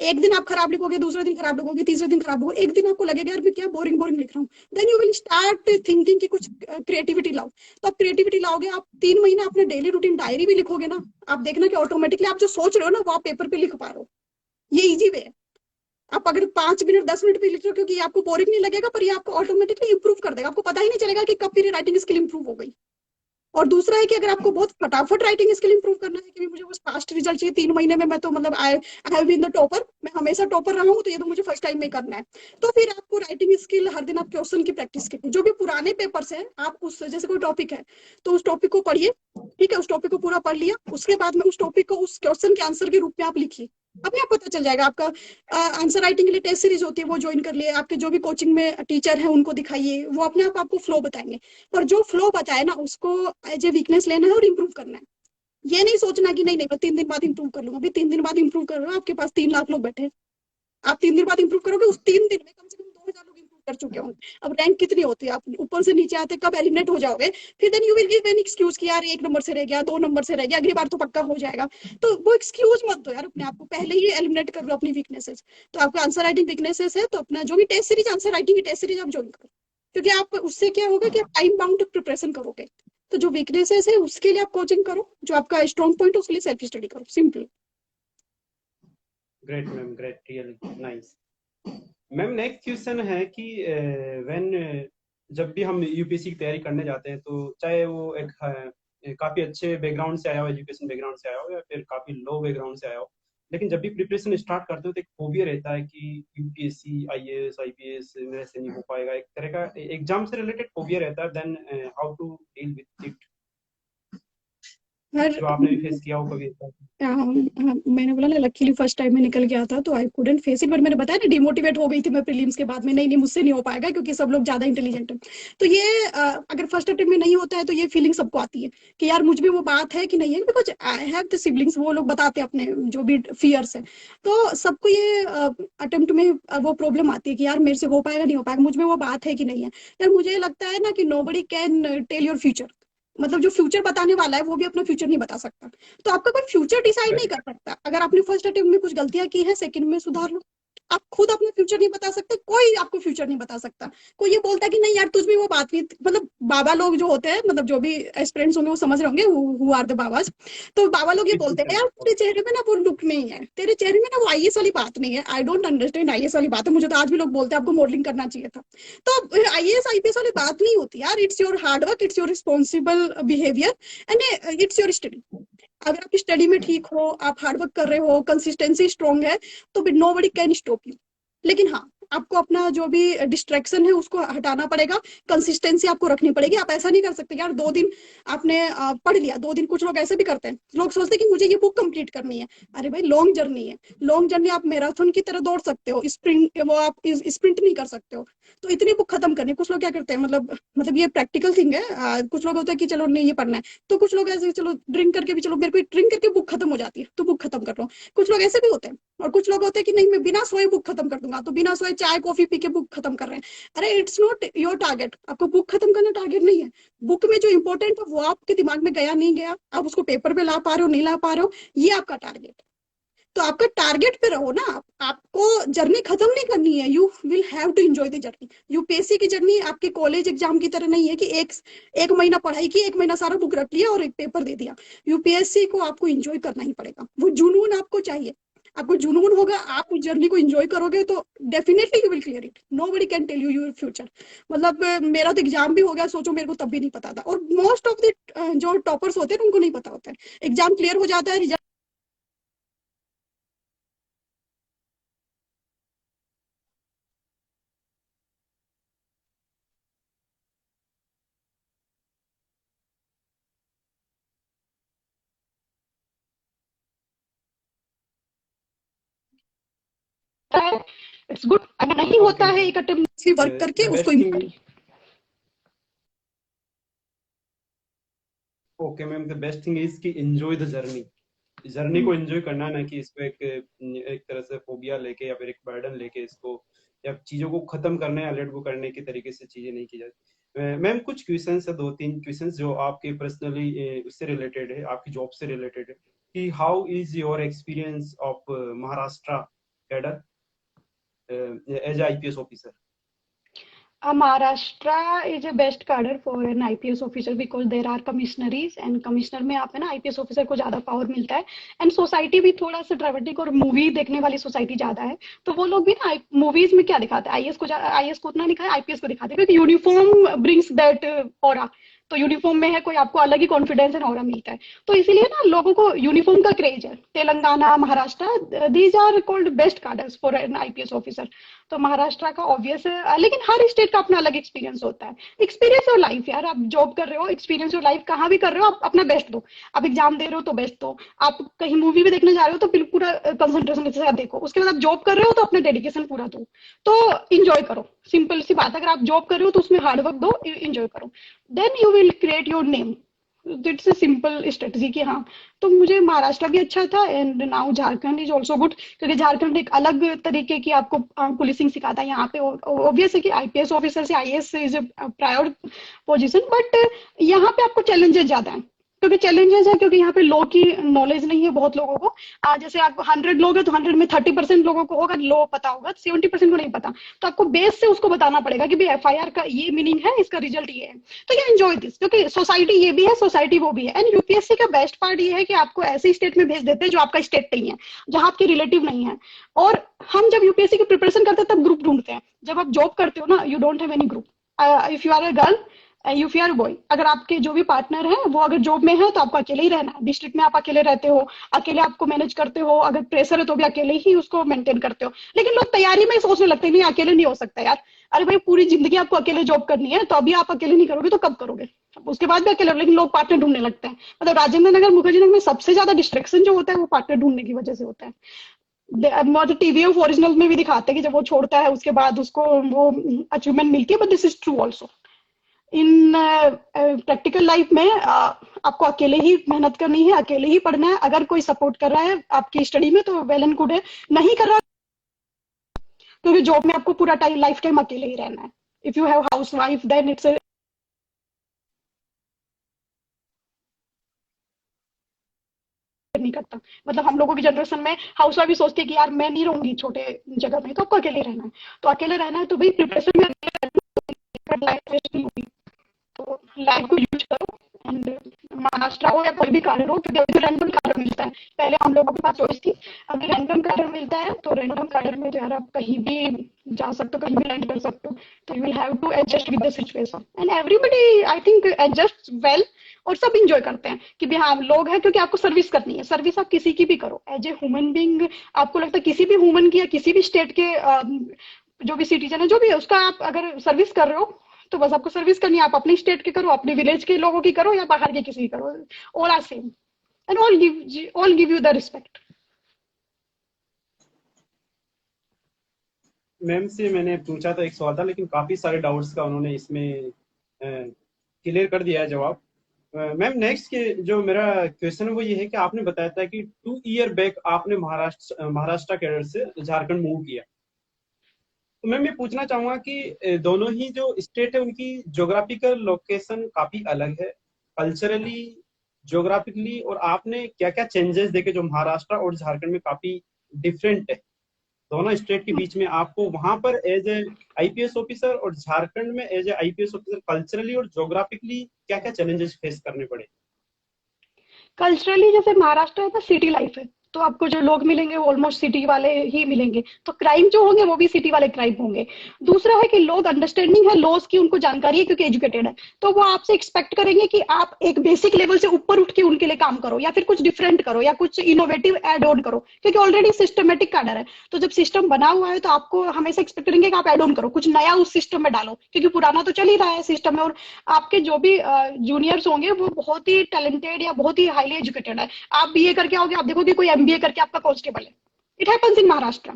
एक दिन आप खराब लिखोगे, दूसरे दिन खराब लिखोगे, तीसरे दिन खराब लिखोगे, एक दिन आपको लगेगा यार मैं क्या बोरिंग बोरिंग लिख रहा हूँ। Then you will start thinking कि कुछ क्रिएटिविटी लाओ। तो आप क्रिएटिविटी लाओगे, आप 3 महीने अपने डेली रूटीन डायरी भी लिखोगे ना, आप देखना कि ऑटोमेटिकली आप जो सोच रहे हो ना वो आप पेपर पे लिख पा रहे हो। ये इजी वे है। आप अगर 5 मिनट 10 मिनट भी लिख रहे हो, क्योंकि आपको बोरिंग नहीं लगेगा, पर ये आपको ऑटोमेटिकली इंप्रूव कर देगा। आपको पता ही नहीं चलेगा कि कब मेरी राइटिंग स्किल इंप्रूव हो गई। और दूसरा है कि अगर आपको बहुत फटाफट राइटिंग स्किल इंप्रूव करना है कि मुझे बस फास्ट रिजल्ट चाहिए 3 महीने में, मैं तो मतलब I I have been the topper, मैं हमेशा टॉपर रहा हूँ, तो ये तो मुझे फर्स्ट टाइम में करना है। तो फिर आपको राइटिंग स्किल हर दिन आप क्वेश्चन की प्रैक्टिस कीजिए। जो भी पुराने पेपर्स हैं आप उस जैसे कोई टॉपिक है तो उस टॉपिक को पढ़िए। ठीक है, उस टॉपिक को पूरा पढ़ लिया, उसके बाद में उस टॉपिक को उस क्वेश्चन के आंसर के रूप में आप लिखिए। अपने आप पता चल जाएगा आपका। आंसर राइटिंग के लिए टेस्ट सीरीज होती है, वो ज्वाइन कर लिए। आपके जो भी कोचिंग में टीचर है उनको दिखाइए, वो अपने आप आपको फ्लो बताएंगे। पर जो फ्लो बताए ना उसको एज ए वीकनेस लेना है और इम्प्रूव करना है। ये नहीं सोचना कि नहीं नहीं मैं 3 दिन बाद इंप्रूव कर लूंगा। अभी 3 दिन बाद इंप्रूव कर रहे हो, आपके पास 3 लाख लोग बैठे हैं। आप 3 दिन बाद इंप्रूव करोगे, उस 3 दिन में कम से कम 2,000 लोग इंप्रूव कर चुके होंगे। अब रैंक कितनी होती है, आप ऊपर से नीचे आते कब एलिमिनेट हो जाओगे। फिर then you will give an excuse कि यार 1 नंबर से रह गया, 2 नंबर से रह गया, अगली बार तो पक्का हो जाएगा। तो वो एक्सक्यूज मत दो यार अपने आप को, पहले ही एलिमिनेट कर लो अपनी वीकनेसेस। तो आपका आंसर राइटिंग वीकनेसेस है तो अपना जो भी टेस्ट सीरीज आंसर राइटिंग की टेस्ट सीरीज आप ज्वाइन करो। क्योंकि आप उससे क्या होगा कि आप टाइम बाउंड प्रिपरेशन करोगे। तो जो वीकनेसेस है उसके लिए आप कोचिंग करो, जो आपका स्ट्रॉन्ग पॉइंट है उसके लिए सेल्फ स्टडी करो, simple. Great ma'am, great, really nice. Ma'am next question है कि व्हेन जब भी हम यूपीएससी की तैयारी करने जाते हैं तो चाहे वो एक काफी अच्छे बैकग्राउंड से आया हो, एजुकेशन बैकग्राउंड से आया हो, या फिर काफी लो बैकग्राउंड से आया हो, लेकिन जब भी प्रिपरेशन स्टार्ट करते हो तो एक फोबिया रहता है कि यूपीएससी आईएएस आईपीएस मेरे से नहीं हो पाएगा। एक तरह का एग्जाम से रिलेटेड फोबिया रहता है। Then how to deal with it? हर जो आपने भी फेस किया हो कभी ऐसा? मैंने बोला ना, लकीली फर्स्ट टाइम में निकल गया था, तो I couldn't face it. But मैंने बताया ना, डिमोटिवेट हो गई थी मैं प्रीलिम्स के बाद में, नहीं नहीं मुझसे नहीं हो पाएगा क्योंकि सब लोग ज्यादा इंटेलिजेंट है। तो ये अगर फर्स्ट अटेम्प्ट में नहीं होता है तो ये फीलिंग सबको आती है कि यार मुझ में वो बात है कि नहीं है, because I have the siblings, वो लोग बताते हैं अपने जो भी फियर्स है। तो सबको ये अटेम्प्ट में वो प्रॉब्लम आती है कि यार मेरे से हो पाएगा नहीं हो पाएगा, मुझ में वो बात है कि नहीं है। यार मुझे लगता है ना कि nobody can tell your future. मतलब जो फ्यूचर बताने वाला है वो भी अपना फ्यूचर नहीं बता सकता। तो आपका कोई फ्यूचर डिसाइड नहीं कर सकता। अगर आपने फर्स्ट अटेम्प्ट में कुछ गलतियां की है, सेकंड में सुधार लो। आप खुद अपना फ्यूचर नहीं बता सकते, कोई आपको फ्यूचर नहीं बता सकता। कोई ये बोलता है कि नहीं यार तुझ में वो बात नहीं, मतलब बाबा लोग जो होते हैं, मतलब जो भी एस्पिरेंट्स होंगे वो समझ रहे होंगे हु आर द बाबाज। तो बाबा लोग ये बिल्कुल बोलते हैं सही। यार तेरे चेहरे में ना वो लुक नहीं है, तेरे चेहरे में ना वो आईएएस वाली बात नहीं है। आई डोंट अंडरस्टैंड आईएएस वाली बात है, मुझे तो आज भी लोग बोलते हैं आपको मॉडलिंग करना चाहिए था। तो आईएएस आईपीएस वाली बात नहीं होती यार, it's your hard work, it's your responsible behaviour, and it's your study. अगर आप स्टडी में ठीक हो, आप हार्ड वर्क कर रहे हो, कंसिस्टेंसी स्ट्रांग है, तो nobody can stop you. लेकिन हाँ, आपको अपना जो भी डिस्ट्रैक्शन है उसको हटाना पड़ेगा, कंसिस्टेंसी आपको रखनी पड़ेगी। आप ऐसा नहीं कर सकते यार 2 दिन आपने पढ़ लिया, 2 दिन, कुछ लोग ऐसे भी करते हैं, लोग सोचते हैं कि मुझे ये बुक कंप्लीट करनी है। अरे भाई लॉन्ग जर्नी है, लॉन्ग जर्नी आप मैराथन की तरह दौड़ सकते हो, स्प्रिंट वो आप स्प्रिंट नहीं कर सकते हो। तो इतनी बुक खत्म करनी है। कुछ लोग क्या करते हैं, मतलब ये प्रैक्टिकल थिंग है। कुछ लोग होता है कि चलो नहीं ये पढ़ना है, तो कुछ लोग ऐसे चलो ड्रिंक करके भी, चलो मेरे को ड्रिंक करके बुक खत्म हो जाती है तो बुक खत्म कर लो। कुछ लोग ऐसे भी होते हैं। और कुछ लोग होते हैं कि नहीं मैं बिना सोए बुक खत्म कर दूंगा, तो बिना सोए चाय कॉफी पी के बुक खत्म कर रहे हैं। अरे इट्स नॉट योर टारगेट, आपको बुक खत्म करना टारगेट नहीं है। बुक में जो इंपॉर्टेंट है वो आपके दिमाग में गया नहीं गया, आप उसको पेपर पे ला पा रहे हो नहीं ला पा रहे हो, ये आपका टारगेट। तो आपका टारगेट पे रहो ना। आपको जर्नी खत्म नहीं करनी है, you will have to enjoy the journey. UPSC की जर्नी आपके कॉलेज एग्जाम की तरह नहीं है कि एक एक महीना पढ़ाई की, एक महीना सारा बुक रख लिया और एक पेपर दे दिया। यूपीएससी को आपको एंजॉय करना ही पड़ेगा, वो जुनून आपको चाहिए। आपको जुनून होगा, आप उस जर्नी को एंजॉय करोगे तो definitely you will clear it. Nobody can tell you your future. मतलब मेरा तो एग्जाम भी हो गया, सोचो मेरे को तब भी नहीं पता था। और मोस्ट ऑफ द जो टॉपर्स होते हैं उनको नहीं पता होता है। एग्जाम क्लियर हो जाता है, इट्स गुड। अगर नहीं ओके होता है मैम। एक अटेम्प्ट वर्क करके द उसको बेस्ट इम्प्रूव थिंग, करिए। Okay ma'am, the best thing is कि एंजॉय द जर्नी। जर्नी को एंजॉय करना, ना कि इसको एक एक तरह से फोबिया लेके या फिर एक बर्डन लेके इसको, या चीजों को खत्म करने या लेट गो करने के तरीके से चीजें नहीं की जाती। मैम कुछ क्वेश्चंस है, 2-3 क्वेश्चंस जो आपके पर्सनली उससे रिलेटेड है, आपकी जॉब से रिलेटेड है, कि how is your experience of Maharashtra cadre as IPS officer? Maharashtra is a best cadre for an IPS officer because there are commissionaries and commissioner में आप है ना आईपीएस ऑफिसर को ज्यादा पावर मिलता है। एंड सोसाइटी भी थोड़ा सा ड्रामेटिक और मूवी देखने वाली सोसाइटी ज्यादा है। तो वो लोग भी ना मूवीज में क्या दिखाते हैं, आईएएस को उतना दिखाया, आईपीएस को दिखाते हैं क्योंकि यूनिफॉर्म ब्रिंग्स दैट ऑरा। तो यूनिफॉर्म में है कोई, आपको अलग ही कॉन्फिडेंस एंड ऑरा मिलता है। तो इसीलिए ना लोगों को यूनिफॉर्म का क्रेज है। Telangana, Maharashtra, these are called best cadres for an IPS officer. तो महाराष्ट्र का ऑब्वियस है, लेकिन हर स्टेट का अपना अलग एक्सपीरियंस होता है। एक्सपीरियंस और लाइफ यार, आप जॉब कर रहे हो, एक्सपीरियंस और लाइफ कहाँ भी कर रहे हो, आप अपना बेस्ट दो। आप एग्जाम दे रहे हो तो बेस्ट दो। आप कहीं मूवी भी देखने जा रहे हो तो बिल्कुल पूरा कंसंट्रेशन के साथ देखो। उसके बाद आप जॉब कर रहे हो तो अपना डेडिकेशन पूरा दो। तो इंजॉय करो, सिंपल सी बात है। अगर आप जॉब कर रहे हो तो उसमें हार्ड वर्क दो, इंजॉय करो, then you will create your name. It's a simple strategy कि हाँ। तो मुझे महाराष्ट्र भी अच्छा था, and now Jharkhand is also good क्योंकि झारखंड एक अलग तरीके की आपको पुलिसिंग सिखाता है। यहाँ पे ऑब्वियस है कि आईपीएस ऑफिसर से IAS is a prior position, but यहाँ पे आपको चैलेंजेस ज्यादा है। क्योंकि चैलेंजेस है क्योंकि यहाँ पे लॉ की नॉलेज नहीं है बहुत लोगों को। जैसे आप 100 लोग हैं तो 100 में 30% लोगों को होगा लॉ पता होगा, 70% को नहीं पता। तो आपको बेस से उसको बताना पड़ेगा कि भाई एफआईआर का ये मीनिंग है, इसका रिजल्ट ये है। तो ये एंजॉय दिस क्योंकि सोसाइटी ये भी है, सोसाइटी वो भी है। एंड यूपीएससी का बेस्ट पार्ट ये है कि आपको ऐसे स्टेट में भेज देते हैं जो आपका स्टेट नहीं है, जहां आपके रिलेटिव नहीं है। और हम जब यूपीएससी की प्रिपरेशन करते हैं तब ग्रुप ढूंढते हैं। जब आप जॉब करते हो ना, you don't have any group. If you are a girl, if you are boy, अगर आपके जो भी पार्टनर है वो अगर जॉब में है तो आपको अकेले ही रहना है, डिस्ट्रिक्ट में आप अकेले रहते हो, अकेले आपको मैनेज करते हो, अगर प्रेशर है तो भी अकेले ही उसको मेंटेन करते हो। लेकिन लोग तैयारी में सोचने लगते हैं नहीं अकेले नहीं हो सकता यार। अरे भाई पूरी जिंदगी आपको अकेले जॉब करनी है, तो अभी आप अकेले नहीं करोगे तो कब करोगे? उसके बाद भी अकेले, लेकिन लोग पार्टनर ढूंढने लगते हैं। मतलब राजेंद्र नगर, मुखर्जी नगर में सबसे ज्यादा डिस्ट्रैक्शन जो होता है वो पार्टनर ढूंढने की वजह से होता है। मतलब टीवी ऑफ ओरिजिनल में भी दिखाते हैं कि जब वो छोड़ता है उसके बाद उसको वो अचीवमेंट मिलती है, but this is true also in practical life में। आपको अकेले ही मेहनत करनी है, अकेले ही पढ़ना है। अगर कोई सपोर्ट कर रहा है आपकी स्टडी में तो वेल एंड गुड है, नहीं कर रहा क्योंकि जॉब में आपको पूरा टाइम लाइफ टाइम अकेले ही रहना है। If you have housewife then it's नहीं करता। मतलब हम लोगों की जनरेशन में हाउस वाइफ भी सोचती है कि यार मैं नहीं रहूंगी छोटे जगह में, तो आपको अकेले रहना है। तो अकेले रहना है तो भाई प्रिपरेशन में लाइफ वेस्ट नहीं होगी। तो लाइफ को यूज करो एंड महाराष्ट्र हो या कोई भी कारण हो, क्योंकि अभी रैंडम कारण मिलता है। पहले हम लोगों के पास चॉइस थी, अभी रैंडम कारण मिलता है। तो रैंडम कारण में जो यार आप कहीं भी जा सकते हो, कहीं भी लैंड कर सकते हो। तो you will have to adjust with the situation and everybody I think adjust well. और सब इंजॉय करते हैं कि भी हाँ लोग हैं, क्योंकि आपको सर्विस करनी है। सर्विस आप किसी की भी करो एज ए ह्यूमन बींग। आपको लगता है किसी भी ह्यूमन की या किसी भी स्टेट के जो भी सिटीजन है जो भी है उसका आप अगर सर्विस कर रहे हो तो बस आपको सर्विस करनी है। आप अपने स्टेट के करो, अपने विलेज के लोगों की करो या बाहर के किसी की करो, all are same and all give you the respect. Ma'am से मैंने पूछा था, एक सवाल था, लेकिन काफी सारे डाउट्स का उन्होंने इसमें क्लियर कर दिया है जवाब। मैम नेक्स्ट के जो मेरा क्वेश्चन है वो ये है कि आपने बताया था कि 2 ईयर बैक आपने महाराष्ट्र कैडर से झारखंड मूव किया। तो मैम ये पूछना चाहूंगा कि दोनों ही जो स्टेट है उनकी ज्योग्राफिकल लोकेशन काफी अलग है, कल्चरली, ज्योग्राफिकली, और आपने क्या क्या चेंजेस देखे जो महाराष्ट्र और झारखंड में काफी डिफरेंट है। दोनों स्टेट के बीच में आपको वहां पर एज ए आईपीएस ऑफिसर और झारखंड में as a IPS officer culturally और ज्योग्राफिकली क्या क्या चैलेंजेस फेस करने पड़े? कल्चरली जैसे महाराष्ट्र है ना सिटी लाइफ है, तो आपको जो लोग मिलेंगे वो ऑलमोस्ट सिटी वाले ही मिलेंगे, तो क्राइम जो होंगे वो भी सिटी वाले क्राइम होंगे। दूसरा है कि लोग अंडरस्टैंडिंग है लॉज की, उनको जानकारी है क्योंकि एजुकेटेड है, तो वो आपसे एक्सपेक्ट करेंगे कि आप एक बेसिक लेवल से ऊपर उठ के उनके लिए काम करो या फिर कुछ डिफरेंट करो या कुछ इनोवेटिव एड ऑन करो, क्योंकि ऑलरेडी सिस्टमेटिक कैडर है। तो जब सिस्टम बना हुआ है तो आपको हमेशा एक्सपेक्ट करेंगे कि आप एड ऑन करो, कुछ नया उस सिस्टम में डालो, क्योंकि पुराना तो चल ही रहा है सिस्टम में। और आपके जो भी जूनियर्स होंगे वो बहुत ही टैलेंटेड या बहुत ही हाईली एजुकेटेड है। आप बीए करके आओगे, आप देखोगे कोई एमबीए करके आपका कांस्टेबल है। It happens in Maharashtra.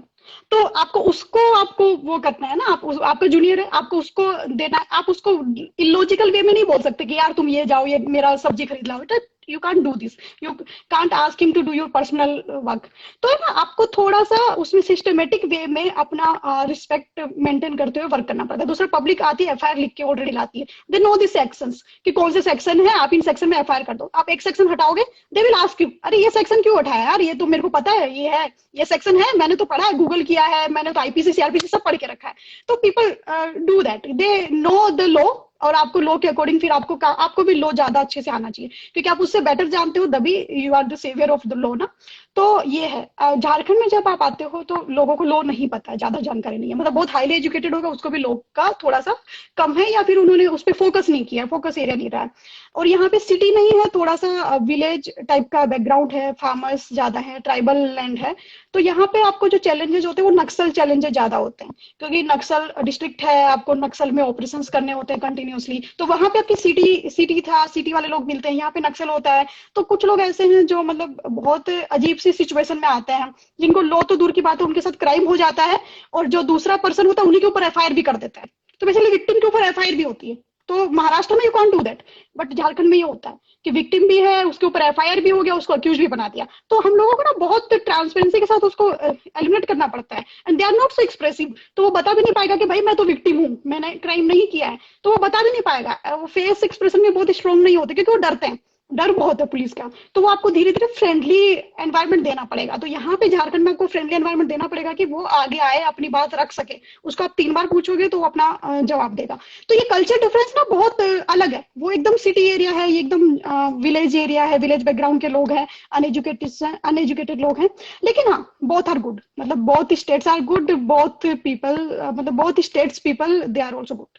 तो आपको वो करना है ना, आपका जूनियर है, आपको उसको देना है। आप उसको इलॉजिकल वे में नहीं बोल सकते कि यार तुम ये जाओ, ये मेरा सब्जी खरीद लाओ। बेटा you can't do this, you can't ask him to do your personal work. तो है ना, आपको थोड़ा सा उसमें सिस्टमेटिक वे में अपना रिस्पेक्ट मेंटेन करते हुए वर्क करना पड़ता है। दूसरा पब्लिक आती है एफआईआर लिख के ऑलरेडी लाती है, दे नो दिस सेक्शंस कि कौन से सेक्शन है, आप इन सेक्शन में एफआईआर कर दो। आप एक सेक्शन हटाओगे, दे विल आस्क यू अरे ये सेक्शन क्यों हटाया यार, ये तो मेरे को पता है, ये है, ये सेक्शन है, मैंने तो पढ़ा है, गूगल किया है, मैंने तो आईपीसी सीआरपीसी सब पढ़ के रखा है। तो people do that, they know the law. और आपको लॉ के अकॉर्डिंग फिर आपको भी लॉ ज्यादा अच्छे से आना चाहिए, क्योंकि आप उससे बेटर जानते हो, तभी you are the saviour of the law ना। तो ये है झारखंड में जब आप आते हो तो लोगों को लॉ नहीं पता है, ज्यादा जानकारी नहीं है। मतलब बहुत हाईली एजुकेटेड होगा उसको भी लॉ का थोड़ा सा कम है, या फिर उन्होंने उस पर फोकस नहीं किया, फोकस एरिया नहीं रहा है। और यहाँ पे सिटी नहीं है, थोड़ा सा विलेज टाइप का बैकग्राउंड है, फार्मर्स ज्यादा है, ट्राइबल लैंड है। तो यहाँ पे आपको जो चैलेंजेस होते हैं वो नक्सल चैलेंजेस ज्यादा होते हैं, क्योंकि नक्सल डिस्ट्रिक्ट है, आपको नक्सल में ऑपरेशन करने होते हैं कंटिन्यूसली। तो वहां पे आपकी सिटी था, सिटी वाले लोग मिलते हैं, यहाँ पे नक्सल होता है। तो कुछ लोग ऐसे हैं जो मतलब बहुत अजीब सी सिचुएशन में आते हैं, जिनको लो तो दूर की बात है उनके साथ क्राइम हो जाता है, और जो दूसरा पर्सन होता है उन्हीं के ऊपर एफआईआर भी कर देता है। तो बेसिकली विक्टिम के ऊपर एफआईआर भी होती है। तो महाराष्ट्र में you can't do that, but Jharkhand में ये होता है कि विक्टिम भी है, उसके ऊपर एफआईआर भी हो गया, उसको अक्यूज भी बना दिया। तो हम लोगों को ना बहुत ट्रांसपेरेंसी के साथ उसको एलिमिनेट करना पड़ता है, and they are not so expressive. तो वो बता भी नहीं पाएगा कि भाई मैं तो विक्टिम हूँ, मैंने क्राइम नहीं किया है, तो वो बता भी नहीं पाएगा। वो फेस एक्सप्रेशन में बहुत स्ट्रॉन्ग नहीं होते, क्योंकि वो डरते हैं, डर बहुत है पुलिस का। तो वो आपको धीरे धीरे फ्रेंडली एनवायरनमेंट देना पड़ेगा। तो यहाँ पे झारखंड में आपको फ्रेंडली एनवायरनमेंट देना पड़ेगा कि वो आगे आए, अपनी बात रख सके। उसको आप 3 बार पूछोगे तो वो अपना जवाब देगा। तो ये कल्चर डिफरेंस ना बहुत अलग है। वो एकदम सिटी एरिया है, ये एकदम विलेज एरिया है, विलेज बैकग्राउंड के लोग हैं, अनएजुकेटेड लोग हैं। लेकिन हाँ बोथ आर गुड, मतलब both states are good, both people मतलब both states people they are also good.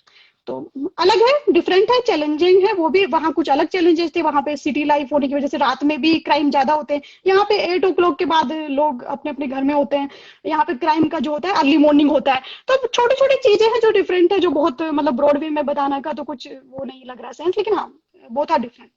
तो अलग है, डिफरेंट है, चैलेंजिंग है। वो भी वहाँ कुछ अलग चैलेंजेस थे, वहाँ पे सिटी लाइफ होने की वजह से रात में भी क्राइम ज्यादा होते हैं। यहाँ पे 8 o'clock के बाद लोग अपने अपने घर में होते हैं। यहाँ पे क्राइम का जो होता है अर्ली मॉर्निंग होता है। तो छोटी छोटी चीजें हैं जो डिफरेंट है, जो बहुत मतलब ब्रॉड वे में बताने का तो कुछ वो नहीं लग रहा सेंस, लेकिन हाँ बहुत are different.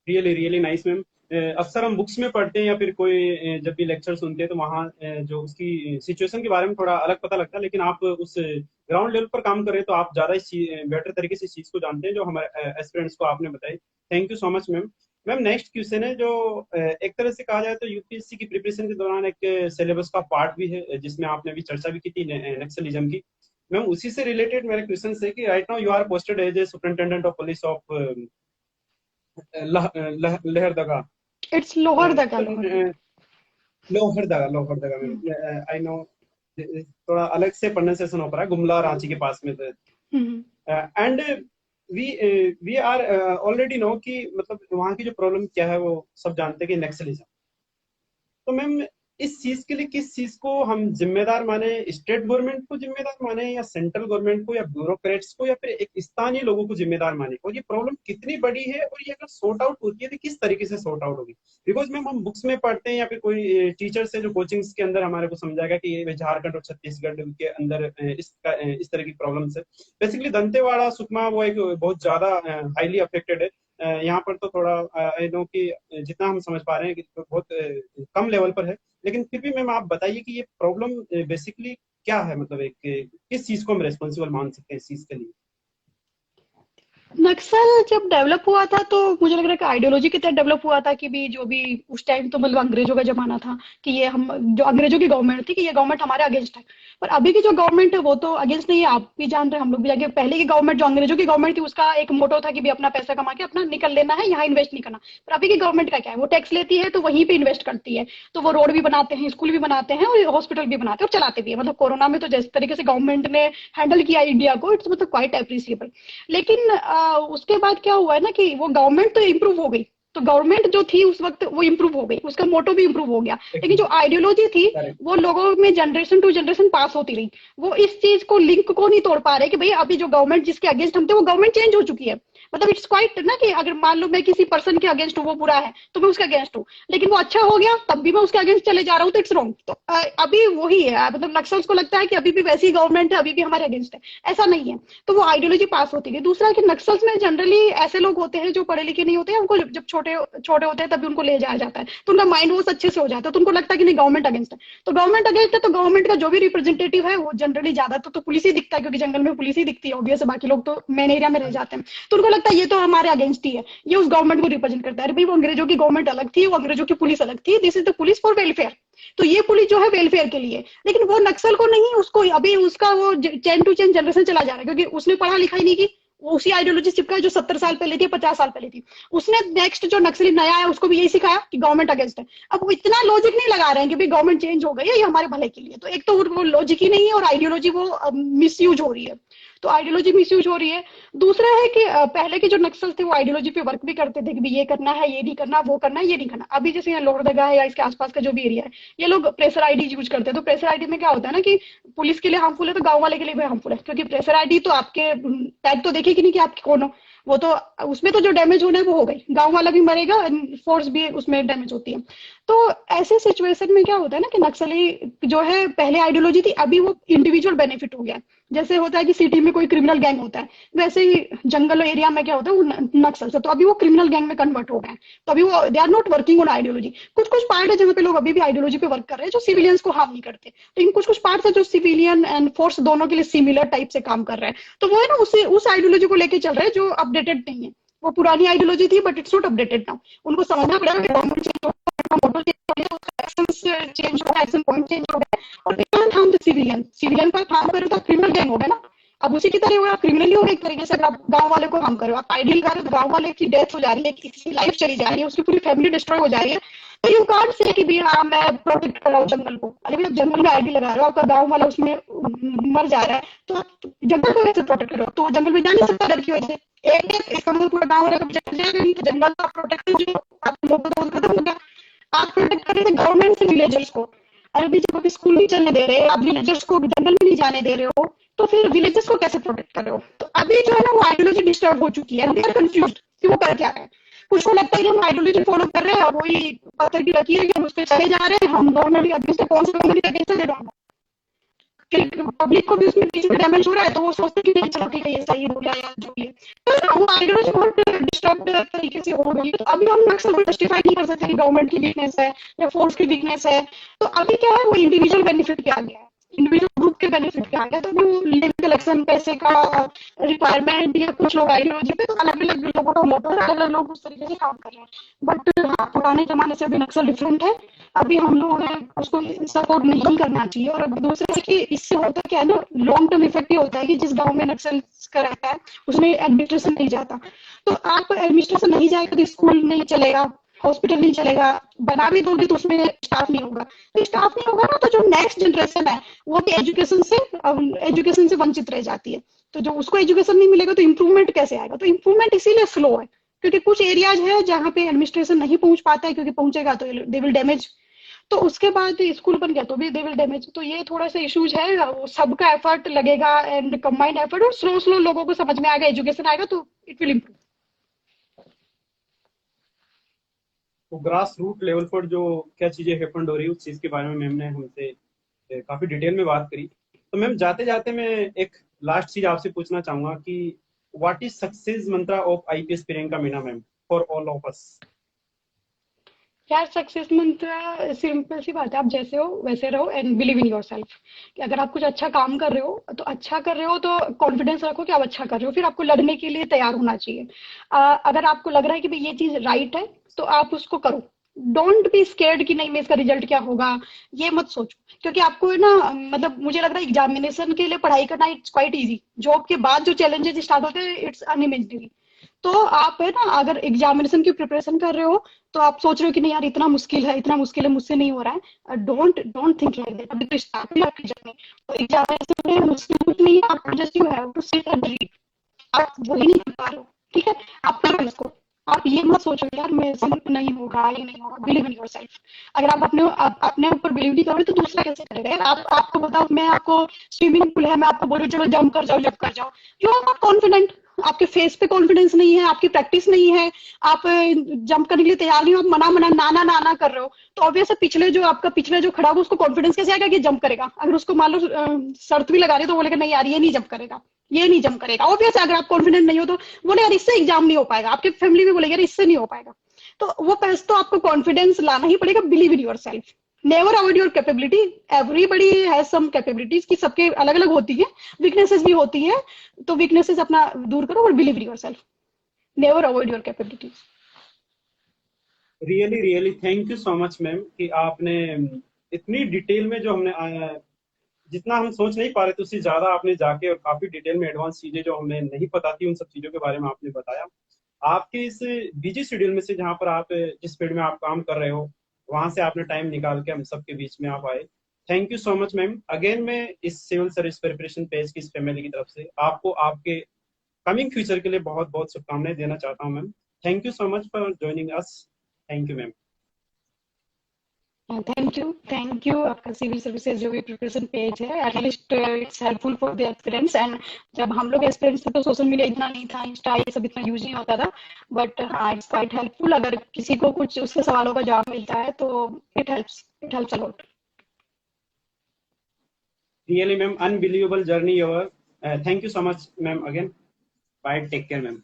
Really really nice ma'am. अक्सर हम बुक्स में पढ़ते हैं या फिर कोई जब भी लेक्चर सुनते हैं तो वहाँ जो उसकी सिचुएशन के बारे में थोड़ा अलग पता लगता है, लेकिन आप उस ग्राउंड लेवल पर काम कर रहे हैं तो आप ज्यादा बेटर तरीके से इस चीज को जानते हैं जो हमारे एस्पिरेंट्स को आपने बताई। Thank you so much ma'am. Ma'am next question है जो एक तरह से कहा जाए तो यूपीएससी की प्रिपरेशन के दौरान एक सिलेबस का पार्ट भी है जिसमें आपने अभी चर्चा भी की थी नक्सलिज्म की। मैम उसी से रिलेटेड मेरा क्वेश्चन है कि right now you are posted as a superintendent of police of Lahardaga. It's Lohardaga, sir Lohardaga. Lohardaga Lohardaga हम्म, में आई नो थोड़ा अलग से प्रोनाउंसिएशन हो रहा है, गुमला रांची के पास में। Hmm. And we we are already know कि मतलब वहाँ की जो प्रॉब्लम क्या है वो सब जानते हैं कि नक्सलिज्म। तो मैम इस चीज के लिए किस चीज को हम जिम्मेदार माने, स्टेट गवर्नमेंट को जिम्मेदार माने या सेंट्रल गवर्नमेंट को या ब्यूरोक्रेट्स को या फिर एक स्थानीय लोगों को जिम्मेदार माने, और ये प्रॉब्लम कितनी बड़ी है और ये अगर सॉर्ट आउट होती है तो किस तरीके से सॉर्ट आउट होगी? बिकॉज मैम हम बुक्स में पढ़ते हैं या फिर कोई टीचर से जो कोचिंग्स के अंदर हमारे को समझाएगा कि ये झारखंड और छत्तीसगढ़ के अंदर इस तरह की प्रॉब्लम्स है। बेसिकली दंतेवाड़ा सुकमा वो एक बहुत ज्यादा हाईली अफेक्टेड है। यहाँ पर तो थोड़ा आई नो कि जितना हम समझ पा रहे हैं कि तो बहुत कम लेवल पर है, लेकिन फिर भी मैम आप बताइए कि ये प्रॉब्लम बेसिकली क्या है, मतलब एक किस चीज को हम रेस्पॉन्सिबल मान सकते हैं इस चीज के लिए? नक्सल जब डेवलप हुआ था तो मुझे लग रहा है कि आइडियोलॉजी की तरह डेवलप हुआ था कि भी जो भी उस टाइम तो मतलब अंग्रेजों का जमाना था कि ये हम जो अंग्रेजों की गवर्नमेंट थी कि ये गवर्नमेंट हमारे अगेंस्ट है। पर अभी की जो गवर्नमेंट है वो तो अगेंस्ट नहीं है, आप भी जान रहे हैं, हम लोग भी जाके। पहले की गवर्नमेंट जो अंग्रेजों की गवर्नमेंट थी उसका एक मोटो था कि भी अपना पैसा कमा के अपना निकल लेना है, यहाँ इन्वेस्ट नहीं करना। पर अभी की गवर्नमेंट का क्या है, वो टैक्स लेती है तो वहीं पे इन्वेस्ट करती है। तो वो रोड भी बनाते हैं, स्कूल भी बनाते हैं और हॉस्पिटल भी बनाते हैं और चलाते भी है। मतलब कोरोना में तो जिस तरीके से गवर्नमेंट ने हैंडल किया इंडिया को, इट्स मतलब क्वाइट अप्रिसिएबल। लेकिन उसके बाद क्या हुआ है ना कि वो गवर्नमेंट तो इम्प्रूव हो गई। तो गवर्नमेंट जो थी उस वक्त वो इम्प्रूव हो गई, उसका मोटो भी इम्प्रूव हो गया। लेकिन जो आइडियोलॉजी थी करेक्ट। वो लोगों में जनरेशन टू जनरेशन पास होती रही। वो इस चीज को लिंक को नहीं तोड़ पा रहे कि भाई अभी जो गवर्नमेंट जिसके अगेंस्ट हम थे वो गवर्नमेंट चेंज हो चुकी है। मतलब इट्स क्वाइट ना कि अगर मान लो मैं किसी पर्सन के अगेंस्ट हूँ, वो बुरा है तो मैं उसके अगेंस्ट हूँ, लेकिन वो अच्छा हो गया तब भी मैं उसके अगेंस्ट चले जा रहा हूँ, तो इट्स रॉन्ग। तो अभी वही है, मतलब नक्सल्स को लगता है कि अभी भी वैसी गवर्नमेंट है, अभी भी हमारे अगेंस्ट है। ऐसा नहीं है। तो वो आइडियोलॉजी पास होती है। दूसरा कि नक्सल्स में जनरली ऐसे लोग होते हैं जो पढ़े लिखे नहीं होते हैं, उनको जब छोटे छोटे होते हैं तभी उनको ले जाया जाता है, तो उनका माइंड वॉश अच्छे से हो जाता है, तो उनको लगता है कि नहीं गवर्नमेंट अगेंस्ट है। तो गवर्नमेंट अगेंस्ट है तो गवर्नमेंट का जो भी रिप्रेजेंटेटिव है वो जनरली ज्यादा तो पुलिस ही दिखता है, क्योंकि जंगल में पुलिस ही दिखती है ऑब्वियस है, बाकी लोग तो मेन एरिया में रह जाते हैं। तो उनको लगता है ये तो हमारे अगेंस्ट ही है, ये उस गवर्नमेंट को रिप्रेजेंट करता है। अरे भाई वो अंग्रेजों की गवर्नमेंट अलग थी, वो अंग्रेजों की पुलिस अलग थी, this is the police for welfare. तो ये पुलिस जो है वेलफेयर के लिए, लेकिन वो नक्सल को नहीं, उसको अभी उसका वो चेन टू चेन जनरेशन चला जा रहा है, क्योंकि उसने पढ़ा लिखा ही नहीं की, वो उसी आइडियोलॉजी चिपका है जो 70 साल पहले थी, 50 साल पहले थी। उसने नेक्स्ट जो नक्सली नया है उसको भी यही सिखाया कि गवर्नमेंट अगेंस्ट है। अब वो इतना लॉजिक नहीं लगा रहे हैं कि भाई गवर्नमेंट चेंज हो गई है ये हमारे भले के लिए। तो एक तो वो लॉजिक ही नहीं है और आइडियोलॉजी वो मिसयूज हो रही है। तो आइडियोलॉजी मिसयूज हो रही है। दूसरा है कि पहले के जो नक्सल थे वो आइडियोलॉजी पे वर्क भी करते थे कि भाई ये करना है, ये नहीं करना, वो करना है, ये नहीं करना। अभी जैसे यहाँ लोहरदगा है या इसके आसपास का जो भी एरिया है, ये लोग प्रेशर आईडी यूज करते हैं। तो प्रेशर आईडी में क्या होता है ना कि पुलिस के लिए हार्मफुल है तो गांव वाले के लिए भी हार्मफुल है, क्योंकि प्रेशर आईडी तो आपके टैग तो देखेगी नहीं कि आप कौन हो। वो तो उसमें तो जो डैमेज होना है वो हो गई, गांव वाला भी मरेगा, फोर्स भी उसमें डैमेज होती है। तो ऐसे सिचुएशन में क्या होता है ना कि नक्सली जो है पहले आइडियोलॉजी थी, अभी वो इंडिविजुअल बेनिफिट हो गया। जैसे होता है कि सिटी में कोई क्रिमिनल गैंग होता है, वैसे ही जंगल एरिया में क्या होता है वो नक्सल से, तो अभी वो क्रिमिनल गैंग में कन्वर्ट हो गए हैं। तो अभी वो they are not working on ideology. कुछ कुछ पार्ट है जहाँ पे लोग अभी भी आइडियोलॉजी पे वर्क कर रहे हैं जो सिविलियंस को हार्म नहीं करते, लेकिन कुछ कुछ पार्ट है जो सिविलियन एंड फोर्स दोनों के लिए सिमिलर टाइप से काम कर रहे हैं। तो वो है ना उस आइडियोलॉजी को लेके चल रहे हैं जो अपडेटेड नहीं है। वो पुरानी आइडियोलॉजी थी but it's not updated now. उनको समझना पड़ेगा कि गवर्नमेंट चेंज हो गया, मॉडल चेंज हो गया, एक्शंस चेंज हो गया, एक्शन पॉइंट चेंज हो गया, और they can't harm the civilian. Civilian का हार्म करे तो क्रिमिनल गैंग हो गया ना। अब उसी की तरह हुआ, क्रिमिनल ही हो गया एक तरीके से। अगर आप गांव वाले को हार्म करो, आप आइडियल कर रहे हो, गांव वाले की डेथ हो जा रही है, किसी की लाइफ चली जा रही है, उसकी पूरी फैमिली डिस्ट्रॉय हो जा रही है, तो यू कांट से कि भी हाँ मैं प्रोटेक्ट कर रहा हूँ जंगल को। अरे भाई आप जंगल में आईडी लगा रहे हो, आपका गांव वाला उसमें मर जा रहा है, तो आप जंगल को कैसे प्रोटेक्ट करो? तो जंगल में जा नहीं सकता डर की वजह से। एक इसका मतलब पूरा गांव वाला कब्जा कर जाएगा, नहीं तो जंगल का प्रोटेक्शन जो आप लोगों को खत्म हो गया। आप प्रोटेक्ट कर रहे थे गवर्नमेंट से विलेजर्स को, अरे भाई जब अभी स्कूल नहीं चलने दे रहे, आप विलेजर्स को जंगल में नहीं जाने दे रहे हो, तो फिर विलेजेस को कैसे प्रोटेक्ट कर रहे हो? तो अभी जो है ना वो आइडियोलॉजी डिस्टर्ब हो चुकी है, हम कंफ्यूज कि वो कर क्या रहे हैं। कुछ को लगता है कि हम आइडियोलॉजी फॉलो कर रहे हैं और वही पत्थर की लकीर है कि हम उस पर चले जा रहे हैं, हम गवर्नमेंट अगेंस्ट है, कौन सा गवर्नमेंट अगेंस्ट है, पब्लिक को भी उसमें बीच में डैमेज हो रहा है, तो वो सोचते कि नहीं चलो ठीक है ये सही हो गया या जो भी है। तो वो आइडियोलॉजी बहुत डिस्टर्ब तरीके से हो रही है। तो अभी हम नक्सल को जस्टिफाई नहीं कर सकते कि गवर्नमेंट की वीकनेस है या फोर्स की वीकनेस है। तो अभी क्या है वो इंडिविजुअल बेनिफिट पे आ गया है, इंडिविजुअल ग्रुप के बेनिफिट पे आ गया। तो वो लैंड कलेक्शन पैसे का रिक्वायरमेंट या कुछ लोग आइडियोलॉजी पे, तो अलग अलग लोगों का मोटो है, अलग अलग लोग उस तरीके से काम कर रहे हैं। बट हाँ, पुराने जमाने से अभी नक्सल डिफरेंट है। अभी हम लोग हैं उसको सपोर्ट नहीं करना चाहिए। और अब दूसरा है कि इससे होता क्या है ना, लॉन्ग टर्म इफेक्ट ये होता है कि जिस गांव में नक्सल का रहता है उसमें एडमिनिस्ट्रेशन नहीं जाता। तो आप एडमिनिस्ट्रेशन नहीं जाएगा तो स्कूल नहीं चलेगा, हॉस्पिटल नहीं चलेगा, बना भी दोगे तो उसमें स्टाफ नहीं होगा। तो स्टाफ नहीं होगा ना, तो जो नेक्स्ट जनरेशन है वो भी एजुकेशन से वंचित रह जाती है। तो जो उसको एजुकेशन नहीं मिलेगा तो इम्प्रूवमेंट कैसे आएगा? तो इम्प्रूवमेंट इसीलिए स्लो है क्योंकि कुछ एरियाज है जहाँ पे एडमिनिस्ट्रेशन नहीं पहुंच पाता है, क्योंकि पहुंचेगा तो दे विल डैमेज। तो उसके बाद स्कूल बन गया तो भी दे विल डैमेज। तो ये थोड़ा सा इश्यूज है, वो सबका एफर्ट लगेगा एंड कंबाइंड एफर्ट, और स्लो स्लो लोगों को समझ में आएगा, एजुकेशन आएगा तो इट विल इम्प्रूव। तो ग्रास रूट लेवल पर जो क्या चीजें हैपेंड हो रही है उस चीज के बारे में मैम ने हमसे काफी डिटेल में बात करी। तो मैम जाते जाते मैं एक लास्ट चीज आपसे पूछना चाहूंगा कि what is success Mantra of IPS Priyanka Meena ma'am for all of us. यार सक्सेस मंत्र सिंपल सी बात है, आप जैसे हो वैसे रहो and believe in your self. कि अगर आप कुछ अच्छा काम कर रहे हो तो अच्छा कर रहे हो तो कॉन्फिडेंस रखो कि आप अच्छा कर रहे हो, फिर आपको लड़ने के लिए तैयार होना चाहिए। अगर आपको लग रहा है कि भाई ये चीज राइट है तो आप उसको करो। डोंट बी स्केर्ड कि नहीं मैं इसका रिजल्ट क्या होगा, ये मत सोचो। क्योंकि आपको ना मतलब मुझे लग रहा है एग्जामिनेशन के लिए पढ़ाई करना इट्स क्वाइट इजी, जॉब के बाद जो चैलेंजेस स्टार्ट होते हैं इट्स अनइमेजिनेबल। तो आप है ना अगर एग्जामिनेशन की प्रिपरेशन कर रहे हो तो आप सोच रहे हो कि नहीं यार इतना मुश्किल है, इतना मुश्किल है, मुझसे नहीं हो रहा है, don't don't think like that. अभी तो स्टार्ट ही आपकी जर्नी। तो एग्जामिनेशन में मुश्किल कुछ नहीं है, आप just you have to sit and read. आप वही नहीं कर पा रहे हो, ठीक है, आप करो इसको। आप ये मत सोचो यार मेरे से नहीं होगा, ये नहीं होगा। Believe in your self. अगर अपने ऊपर बिलीव नहीं करोगे तो दूसरा कैसे करेगा यार? आप आपको बताओ, मैं आपको स्विमिंग पूल है, मैं आपको बोलूँ चलो जंप कर जाओ, यू आर नॉट कॉन्फिडेंट। आपके फेस पे कॉन्फिडेंस नहीं है, आपकी प्रैक्टिस नहीं है, आप जंप करने के लिए तैयार नहीं हो, आप मना मना ना ना ना कर रहे हो। तो ऑब्वियस है पिछले जो खड़ा होगा उसको कॉन्फिडेंस कैसे आएगा कि जंप करेगा? अगर उसको मान लो शर्त भी लगा रही है तो बोलेगा नहीं यार ये नहीं जंप करेगा, ये नहीं जंप करेगा। ऑब्वियस है अगर आप कॉन्फिडेंट नहीं हो तो बोले यार इससे एग्जाम नहीं हो पाएगा, आपके फैमिली भी बोलेगा यार इससे नहीं हो पाएगा। तो वो पहले तो आपको कॉन्फिडेंस लाना ही पड़ेगा। Believe in yourself, never avoid your capability. Everybody has some capabilities की, सबके अलग अलग होती है, वीकनेसेस भी होती है। तो वीकनेसेस अपना दूर करो और believe in yourself, never avoid your capabilities. Really really thank you so much ma'am कि आपने इतनी डिटेल में जो हमने जितना हम सोच नहीं पा रहे थे उससे ज्यादा आपने जाके और काफी डिटेल में एडवांस चीजें जो हमें नहीं पता थी उन सब चीजों के बारे में आपने बताया। आपके इस बिजी शेड्यूल में से जहाँ पर आप जिस फील्ड में आप काम कर रहे हो वहां से आपने टाइम निकाल के हम सबके बीच में आप आए। Thank you so much ma'am again. मैं इस सिविल सर्विस प्रिपरेशन पेज की इस फैमिली की तरफ से आपको आपके कमिंग फ्यूचर के लिए बहुत बहुत शुभकामनाएं देना चाहता हूँ ma'am. Thank you so much for joining us. Thank you ma'am. Thank you. आपका सिविल सर्विसेज जो भी प्रिपरेशन पेज है, at least it's helpful for the aspirants. And जब हम लोग एस्पिरेंट्स थे तो सोशल मीडिया इतना नहीं था, इंस्टा ये सब इतना यूज नहीं होता था। बट हाँ इट्स क्वाइट हेल्पफुल, अगर किसी को कुछ उसके सवालों का जवाब मिलता है तो it helps a lot. Really ma'am unbelievable journey your. Thank you so much ma'am again. Bye take care ma'am.